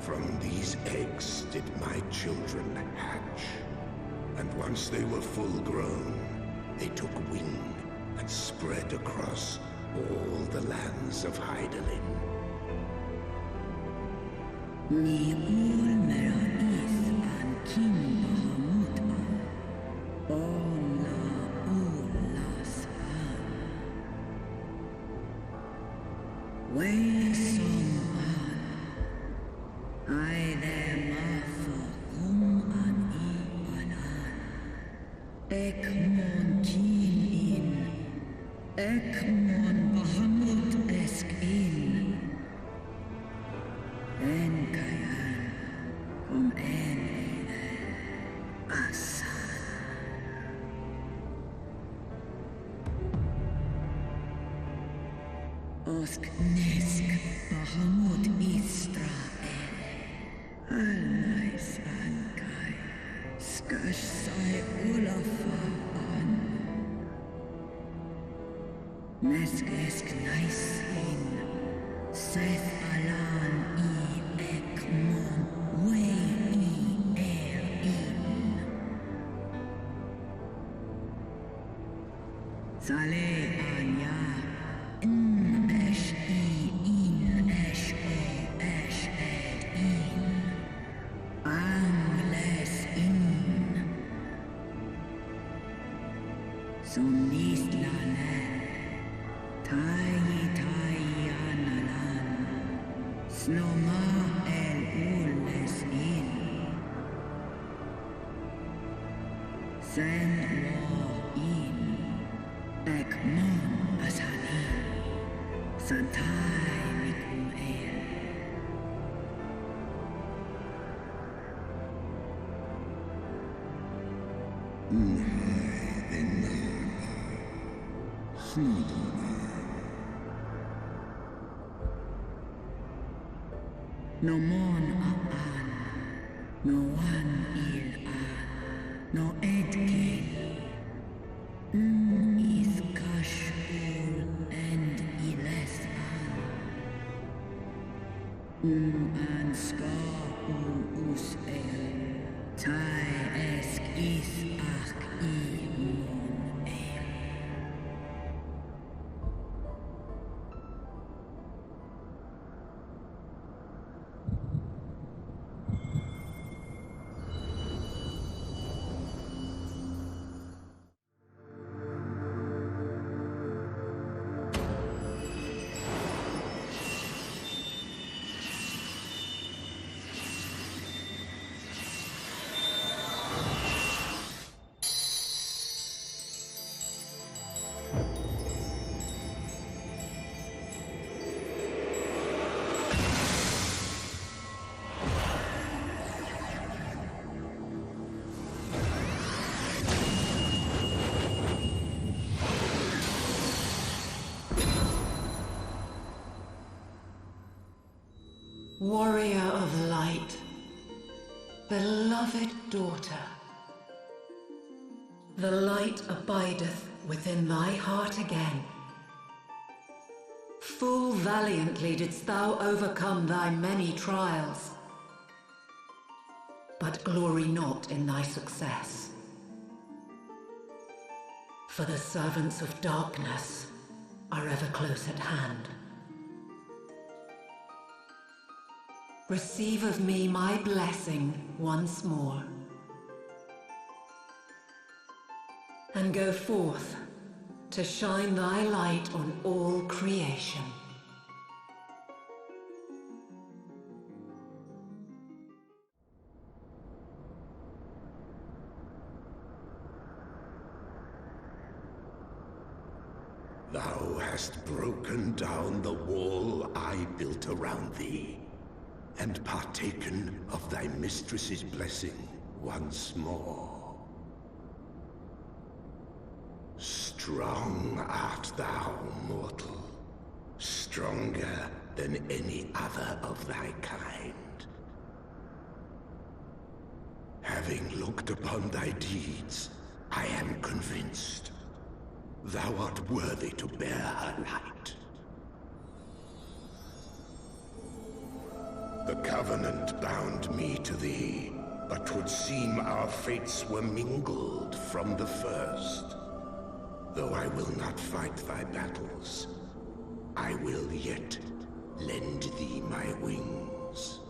Speaker 18: From these eggs did my children hatch. And once they were full grown, they took wing and spread across all the lands of Hydaelyn.
Speaker 19: Sunislana, Tai Analan, Snoma El Ules In, Sand In, Ekmon Asani, Santai Mikuel. No mon aan, no one il aan, no edkin. Is kashul and iles aan. An ska us el, tai esk is ach I mon el.
Speaker 2: Warrior of light, beloved daughter, the light abideth within thy heart again. Full valiantly didst thou overcome thy many trials, but glory not in thy success. For the servants of darkness are ever close at hand. Receive of me my blessing once more, and go forth to shine thy light on all creation.
Speaker 18: Thou hast broken down the wall I built around thee, and partaken of thy mistress's blessing once more. Strong art thou, mortal, stronger than any other of thy kind. Having looked upon thy deeds, I am convinced thou art worthy to bear her light. The Covenant bound me to thee, but 'twould seem our fates were mingled from the first. Though I will not fight thy battles, I will yet lend thee my wings.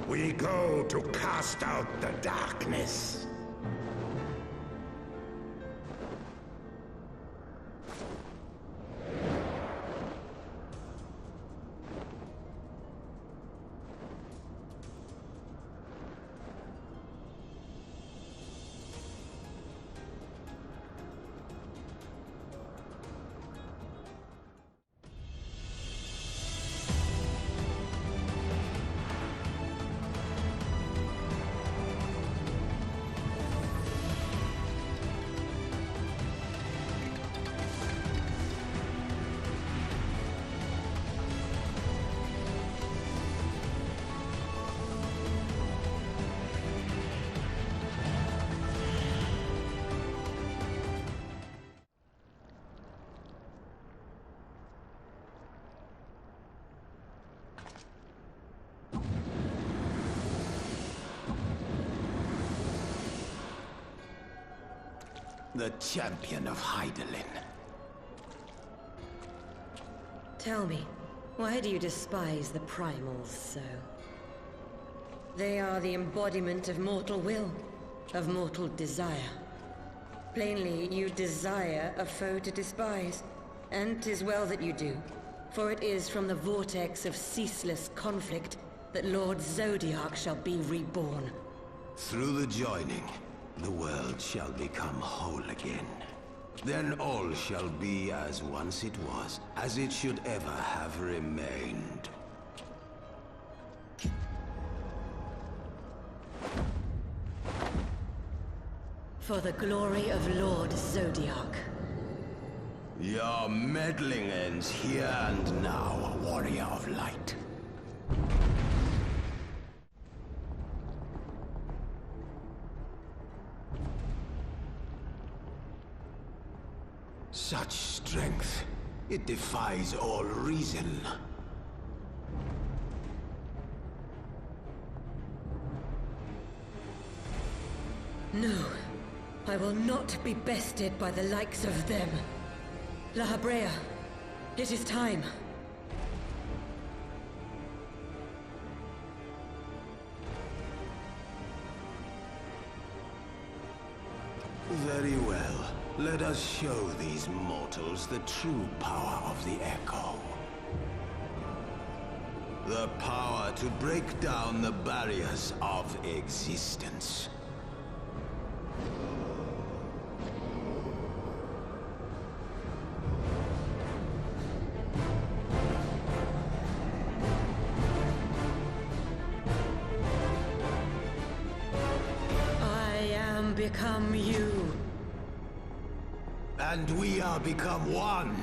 Speaker 18: We go to cast out the darkness.
Speaker 20: the champion of Hydaelyn.
Speaker 3: Tell me, why do you despise the primals so? They are the embodiment of mortal will, of mortal desire. Plainly, you desire a foe to despise, and 'tis well that you do, for it is from the vortex of ceaseless conflict that Lord Zodiac shall be reborn.
Speaker 20: Through the joining, the world shall become whole again. Then all shall be as once it was, as it should ever have remained.
Speaker 3: For the glory of Lord Zodiac.
Speaker 20: Your meddling ends here and now, warrior of light. Such strength, it defies all reason.
Speaker 3: No, I will not be bested by the likes of them. La Habrea, it is time.
Speaker 20: Very well. Let us show these mortals the true power of the Echo. The power to break down the barriers of existence.
Speaker 3: I am become you.
Speaker 20: And we are become one.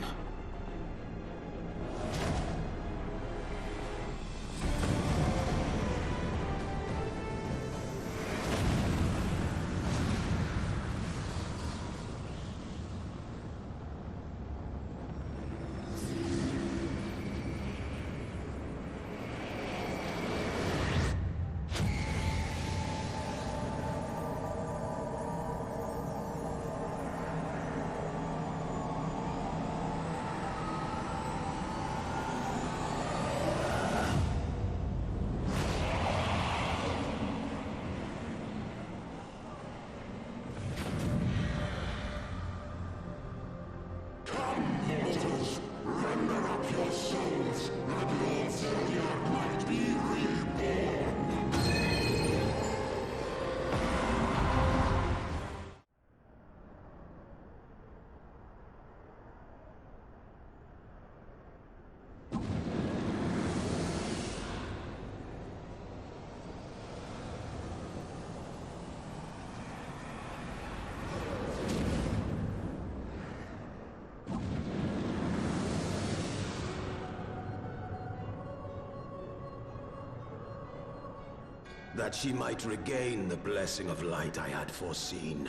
Speaker 20: That she might regain the blessing of light I had foreseen.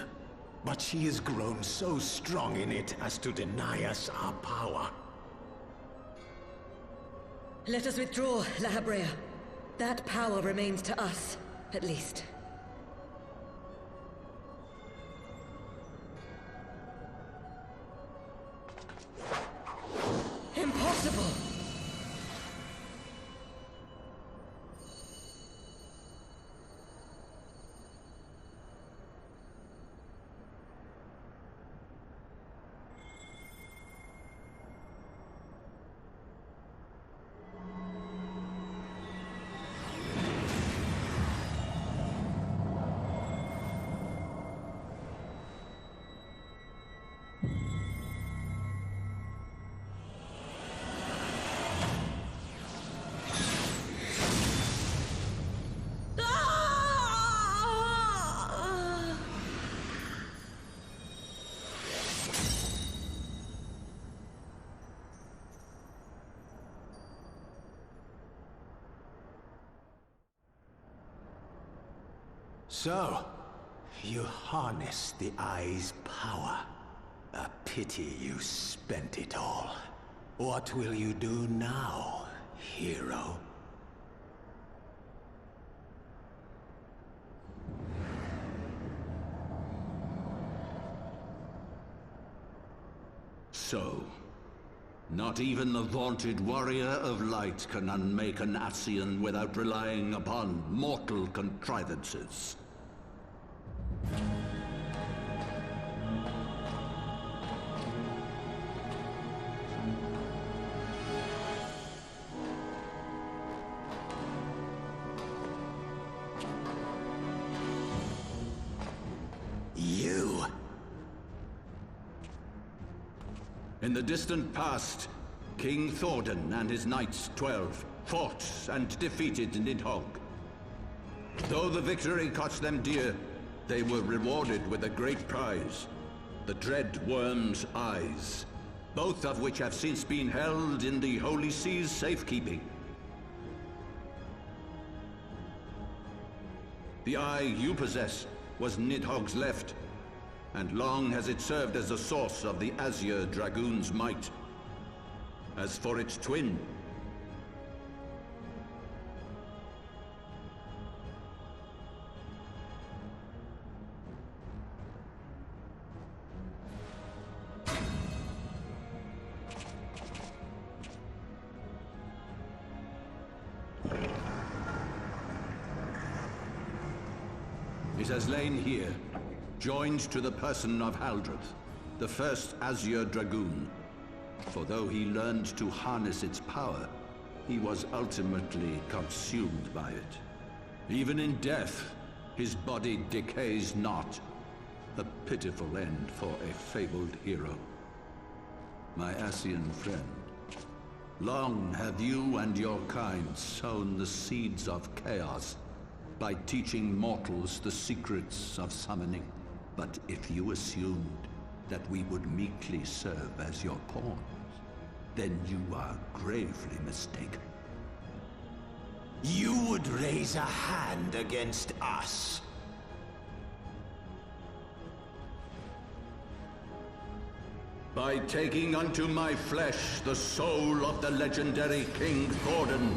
Speaker 20: But she has grown so strong in it as to deny us our power.
Speaker 3: Let us withdraw, La Habrea. That power remains to us, at least. Impossible!
Speaker 20: So, you harness the Eye's power. A pity you spent it all. What will you do now, hero?
Speaker 21: So, not even the vaunted warrior of light can unmake an Ascian without relying upon mortal contrivances.
Speaker 20: You!
Speaker 21: In the distant past, King Thordan and his Knights 12 fought and defeated Nidhogg. Though the victory cost them dear, they were rewarded with a great prize, the Dread Worm's Eyes, both of which have since been held in the Holy Sea's safekeeping. The eye you possess was Nidhogg's left, and long has it served as the source of the Azure Dragoon's might. As for its twin, it has lain here, joined to the person of Haldreth, the first Azure Dragoon. For though he learned to harness its power, he was ultimately consumed by it. Even in death, his body decays not. A pitiful end for a fabled hero. My Ascian friend, long have you and your kind sown the seeds of chaos by teaching mortals the secrets of summoning. But if you assumed that we would meekly serve as your pawns, then you are gravely mistaken.
Speaker 20: You would raise a hand against us?
Speaker 21: By taking unto my flesh the soul of the legendary King Thordan,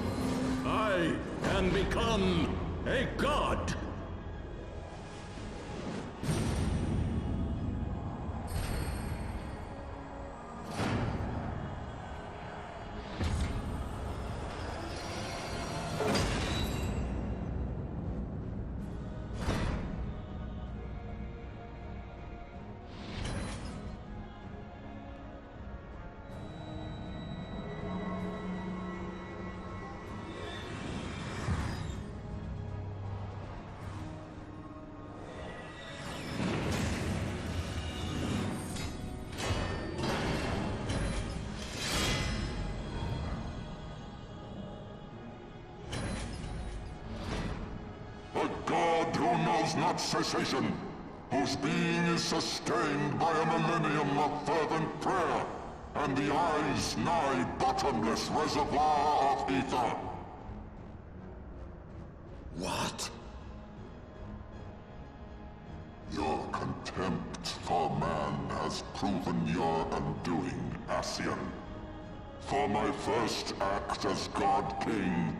Speaker 21: I can become a god!
Speaker 22: Not cessation, whose being is sustained by a millennium of fervent prayer, and the eye's nigh bottomless reservoir of ether.
Speaker 20: What?
Speaker 22: Your contempt for man has proven your undoing, Ascian. For my first act as God King,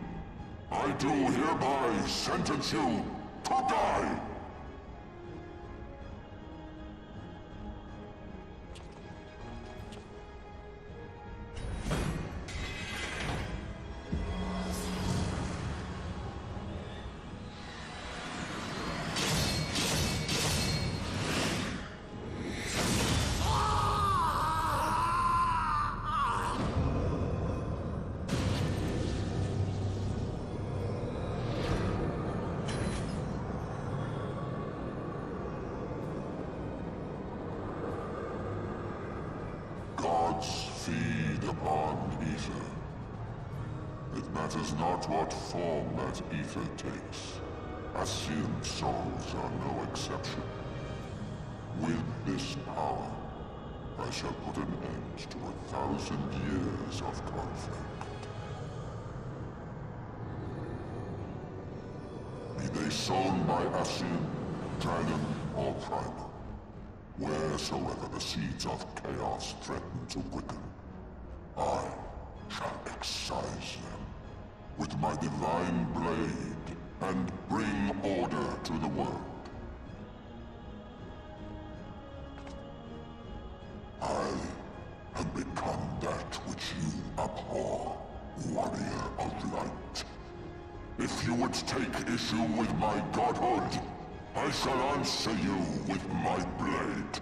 Speaker 22: I do hereby sentence you to die! Feed upon ether. It matters not what form that ether takes. Ascian souls are no exception. With this power, I shall put an end to 1,000 years of conflict. Be they sown by Ascian, dragon, or primal. Wheresoever the seeds of chaos threaten to quicken, I shall excise them with my divine blade and bring order to the world. I am If you would take issue with my godhood, I shall answer you with my blade.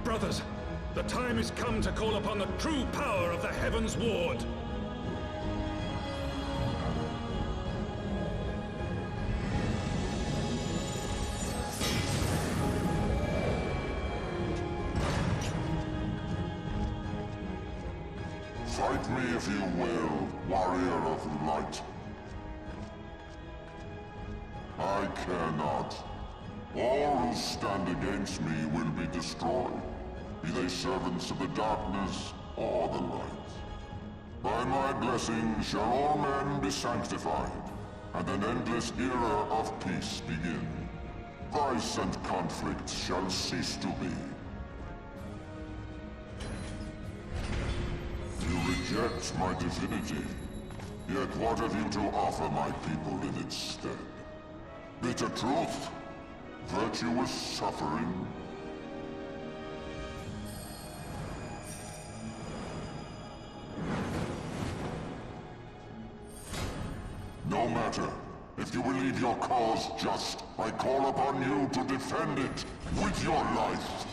Speaker 9: Brothers, the time has come to call upon the true power of the Heavensward.
Speaker 22: Fight me if you will, warrior of light. I care not. All who stand against me will be destroyed, be they servants of the darkness or the light. By my blessing shall all men be sanctified, and an endless era of peace begin. Vice and conflict shall cease to be. You reject my divinity, yet what have you to offer my people in its stead? Bitter truth? Virtuous suffering? No matter. If you believe your cause just, I call upon you to defend it with your life.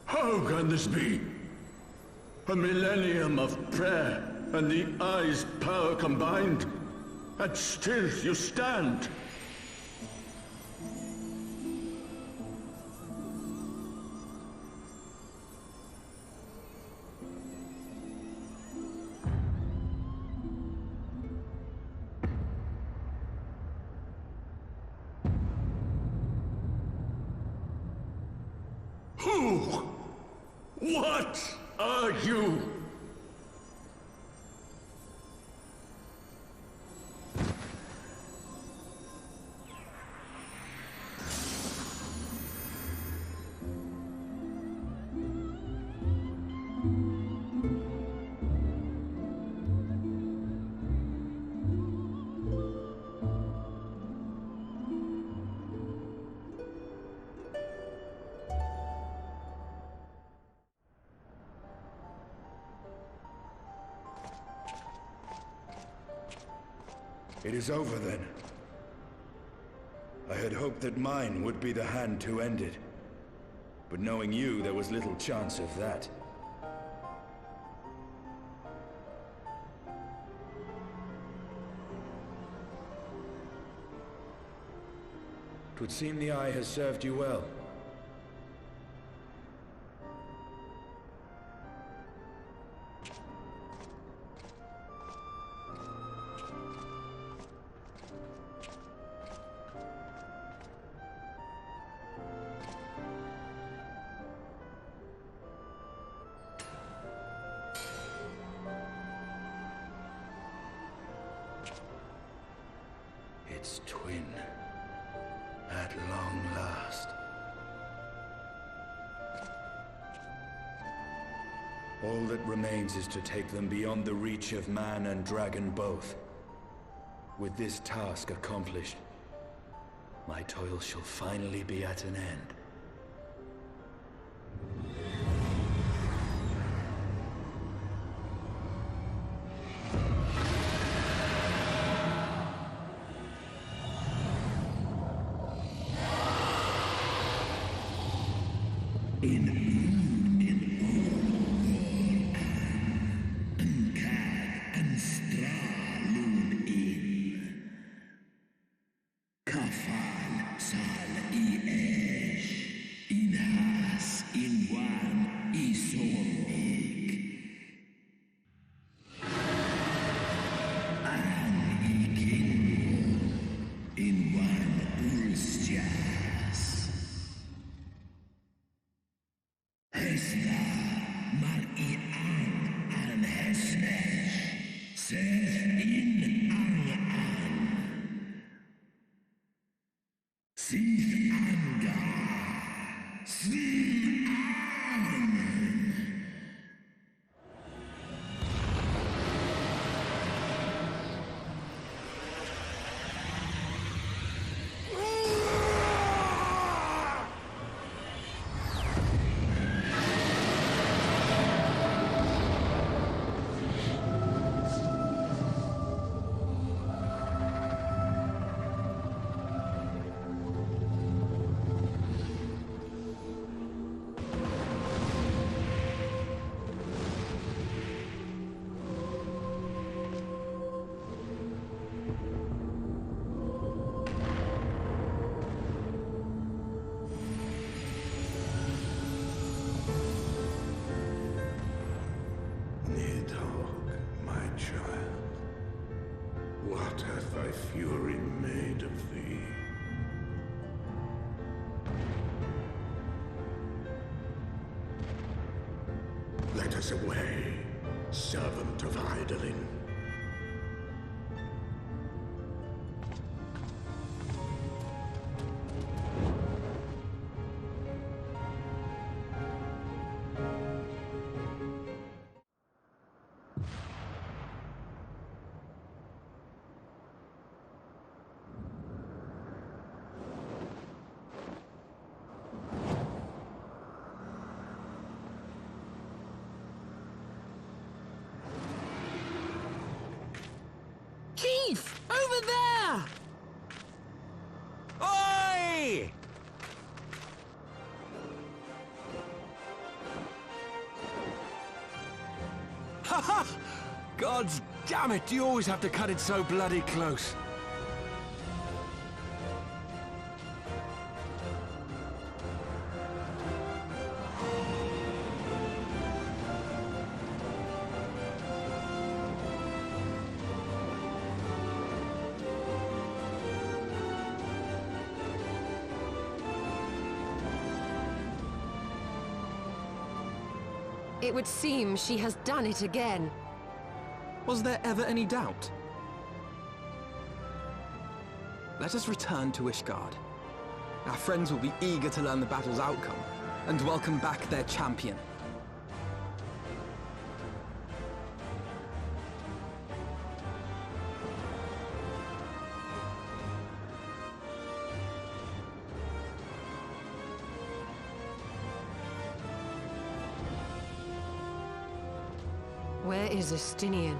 Speaker 12: How can this be? A millennium of prayer and the Eye's power combined, and still you stand. Who? What are you?
Speaker 15: It is over then. I had hoped that mine would be the hand to end it. But knowing you, there was little chance of that. 'Twould seem the Eye has served you well. Its twin, at long last. All that remains is to take them beyond the reach of man and dragon both. With this task accomplished, my toil shall finally be at an end.
Speaker 18: Fury made of thee. Let us away, servant of Hydaelyn.
Speaker 10: Chief! Over there!
Speaker 8: Oi! Ha! God's damn it, do you always have to cut it so bloody close?
Speaker 13: It would seem she has done it again.
Speaker 4: Was there ever any doubt? Let us return to Ishgard. Our friends will be eager to learn the battle's outcome, and welcome back their champion.
Speaker 13: Where is Estinian?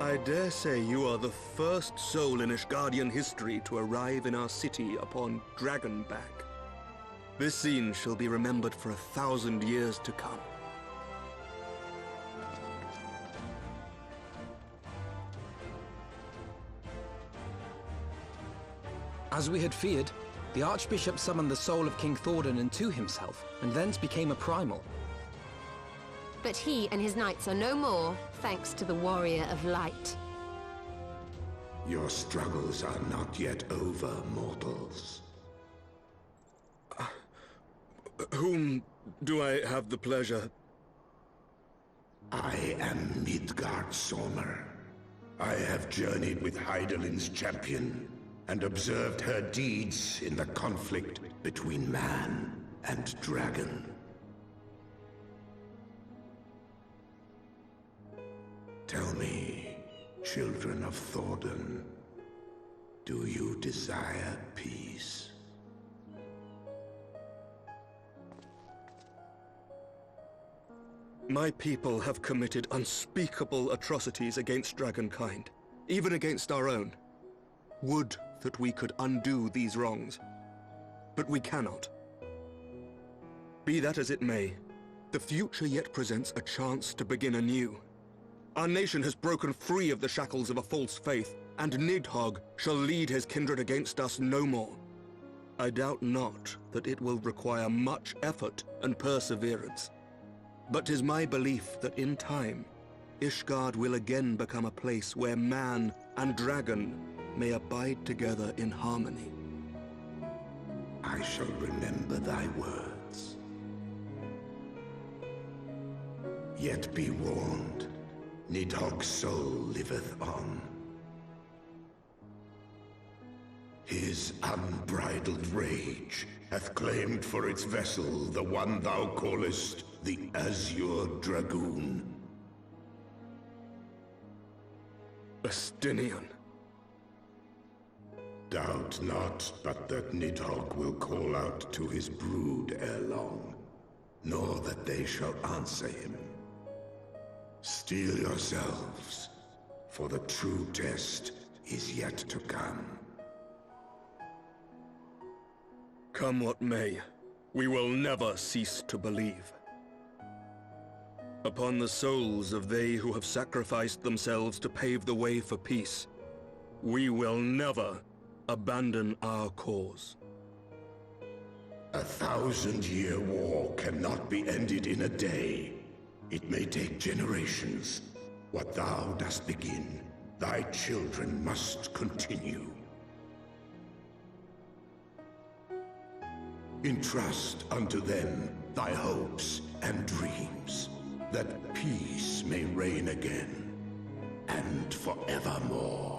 Speaker 1: I dare say you are the first soul in Ishgardian history to arrive in our city upon Dragonback. This scene shall be remembered for 1,000 years to come.
Speaker 4: As we had feared, the Archbishop summoned the soul of King Thordan into himself, and thence became a primal.
Speaker 13: But he and his knights are no more, thanks to the Warrior of Light.
Speaker 18: Your struggles are not yet over, mortals.
Speaker 1: Whom do I have the pleasure?
Speaker 18: I I am Midgard Sommer. I have journeyed with Hydaelyn's champion and observed her deeds in the conflict between man and dragon. Tell me, children of Thordan, do you desire peace?
Speaker 1: My people have committed unspeakable atrocities against dragonkind, even against our own. Would that we could undo these wrongs. But we cannot. Be that as it may, the future yet presents a chance to begin anew. Our nation has broken free of the shackles of a false faith, and Nidhogg shall lead his kindred against us no more. I doubt not that it will require much effort and perseverance. But 'tis my belief that in time, Ishgard will again become a place where man and dragon may abide together in harmony.
Speaker 18: I shall remember thy words. Yet be warned, Nidhogg's soul liveth on. His unbridled rage hath claimed for its vessel the one thou callest the Azure Dragoon.
Speaker 1: Estinian.
Speaker 18: Doubt not but that Nidhogg will call out to his brood ere long, nor that they shall answer him. Steel yourselves, for the true test is yet to come.
Speaker 1: Come what may, we will never cease to believe. Upon the souls of they who have sacrificed themselves to pave the way for peace, we will never abandon our cause.
Speaker 18: 1,000-year war cannot be ended in a day. It may take generations. What thou dost begin, thy children must continue. Entrust unto them thy hopes and dreams, that peace may reign again, and forevermore.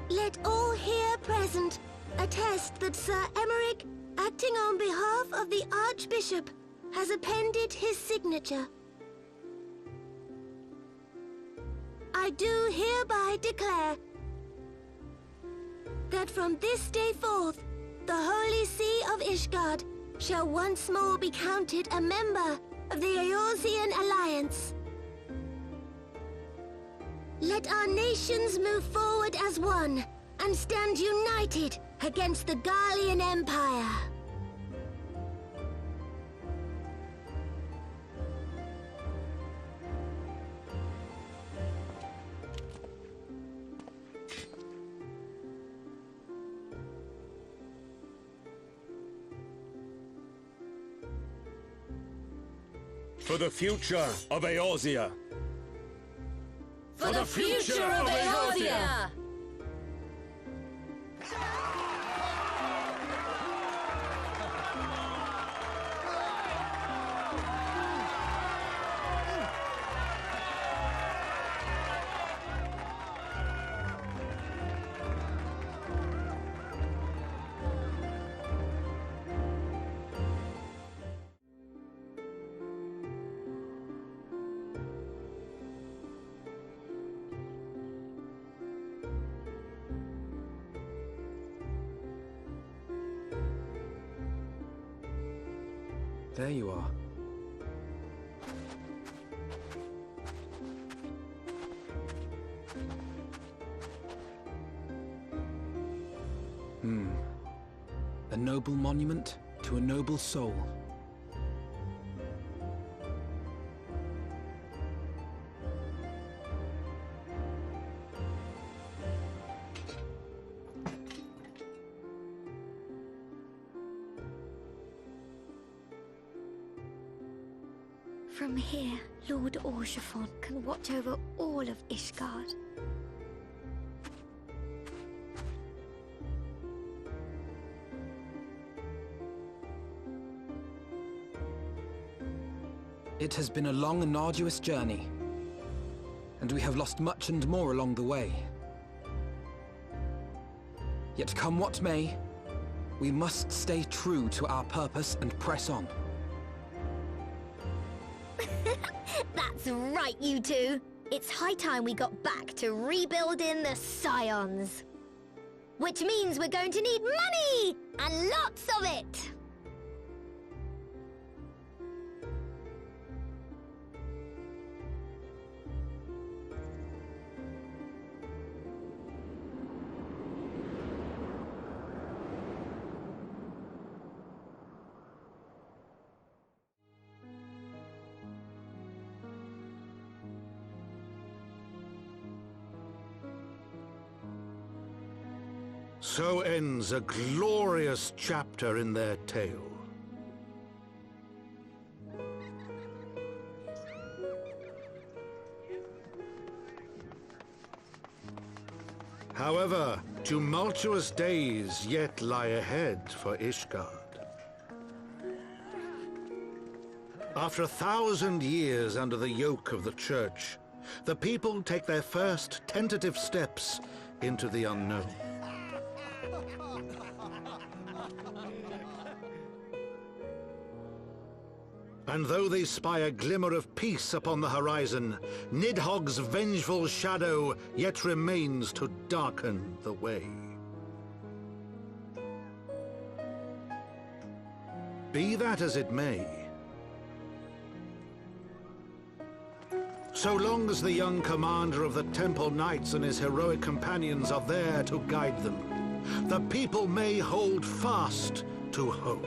Speaker 11: Let all here present attest that Sir Emmerich, acting on behalf of the Archbishop, has appended his signature. I do hereby declare that from this day forth, the Holy See of Ishgard shall once more be counted a member of the Eorzean Alliance. Let our nations move forward as one and stand united against the Garlean Empire.
Speaker 1: For the future of Eorzea.
Speaker 16: For the future of Eorzea!
Speaker 4: There you are. A noble monument to a noble soul.
Speaker 11: From here, Lord Orshafon can watch over all of Ishgard.
Speaker 4: It has been a long and arduous journey, and we have lost much and more along the way. Yet come what may, we must stay true to our purpose and press on.
Speaker 11: That's right, you two. It's high time we got back to rebuilding the Scions. Which means we're going to need money! And lots of it!
Speaker 9: So ends a glorious chapter in their tale. However, tumultuous days yet lie ahead for Ishgard. After 1,000 years under the yoke of the Church, the people take their first tentative steps into the unknown. And though they spy a glimmer of peace upon the horizon, Nidhogg's vengeful shadow yet remains to darken the way. Be that as it may, so long as the young commander of the Temple Knights and his heroic companions are there to guide them, the people may hold fast to hope.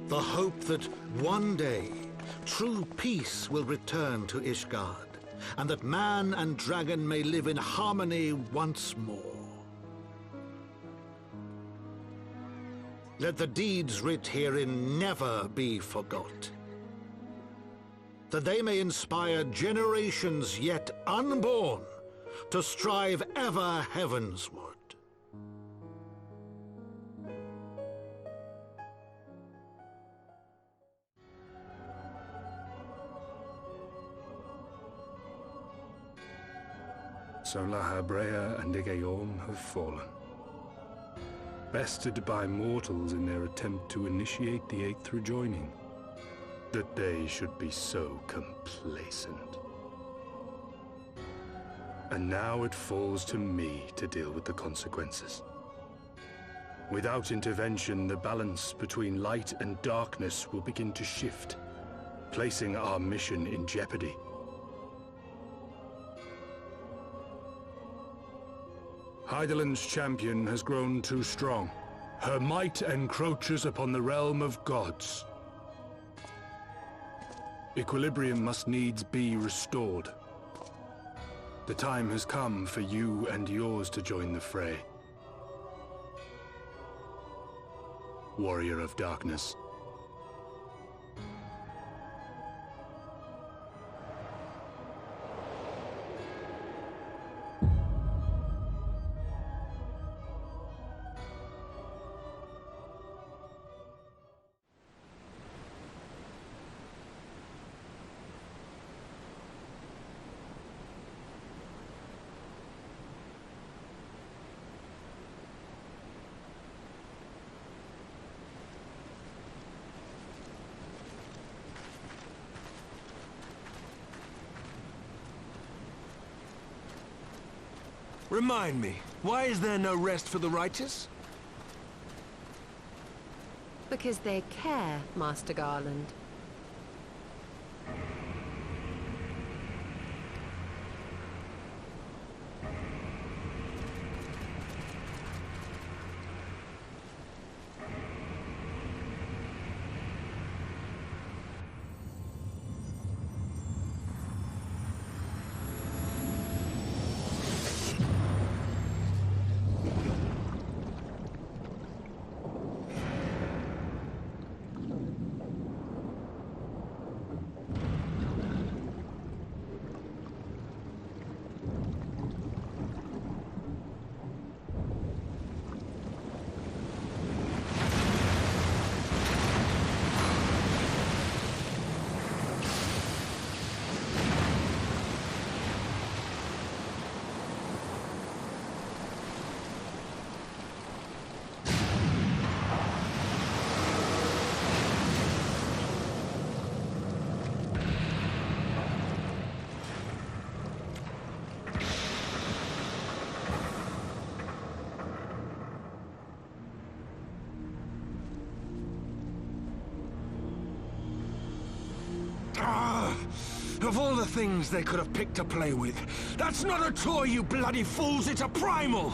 Speaker 9: The hope that one day true peace will return to Ishgard, and that man and dragon may live in harmony once more. Let the deeds writ herein never be forgot, that they may inspire generations yet unborn to strive ever heavensward.
Speaker 6: So La Habrea and Igaeorm have fallen, bested by mortals in their attempt to initiate the Eighth Rejoining. That they should be so complacent. And now it falls to me to deal with the consequences. Without intervention, the balance between light and darkness will begin to shift, placing our mission in jeopardy. Hydaelyn's champion has grown too strong. Her might encroaches upon the realm of gods. Equilibrium must needs be restored. The time has come for you and yours to join the fray. Warrior of Darkness.
Speaker 8: Remind me, why is there no rest for the righteous?
Speaker 13: because they care, Master Garland.
Speaker 8: Of all the things they could have picked to play with, that's not a toy, you bloody fools, it's a primal!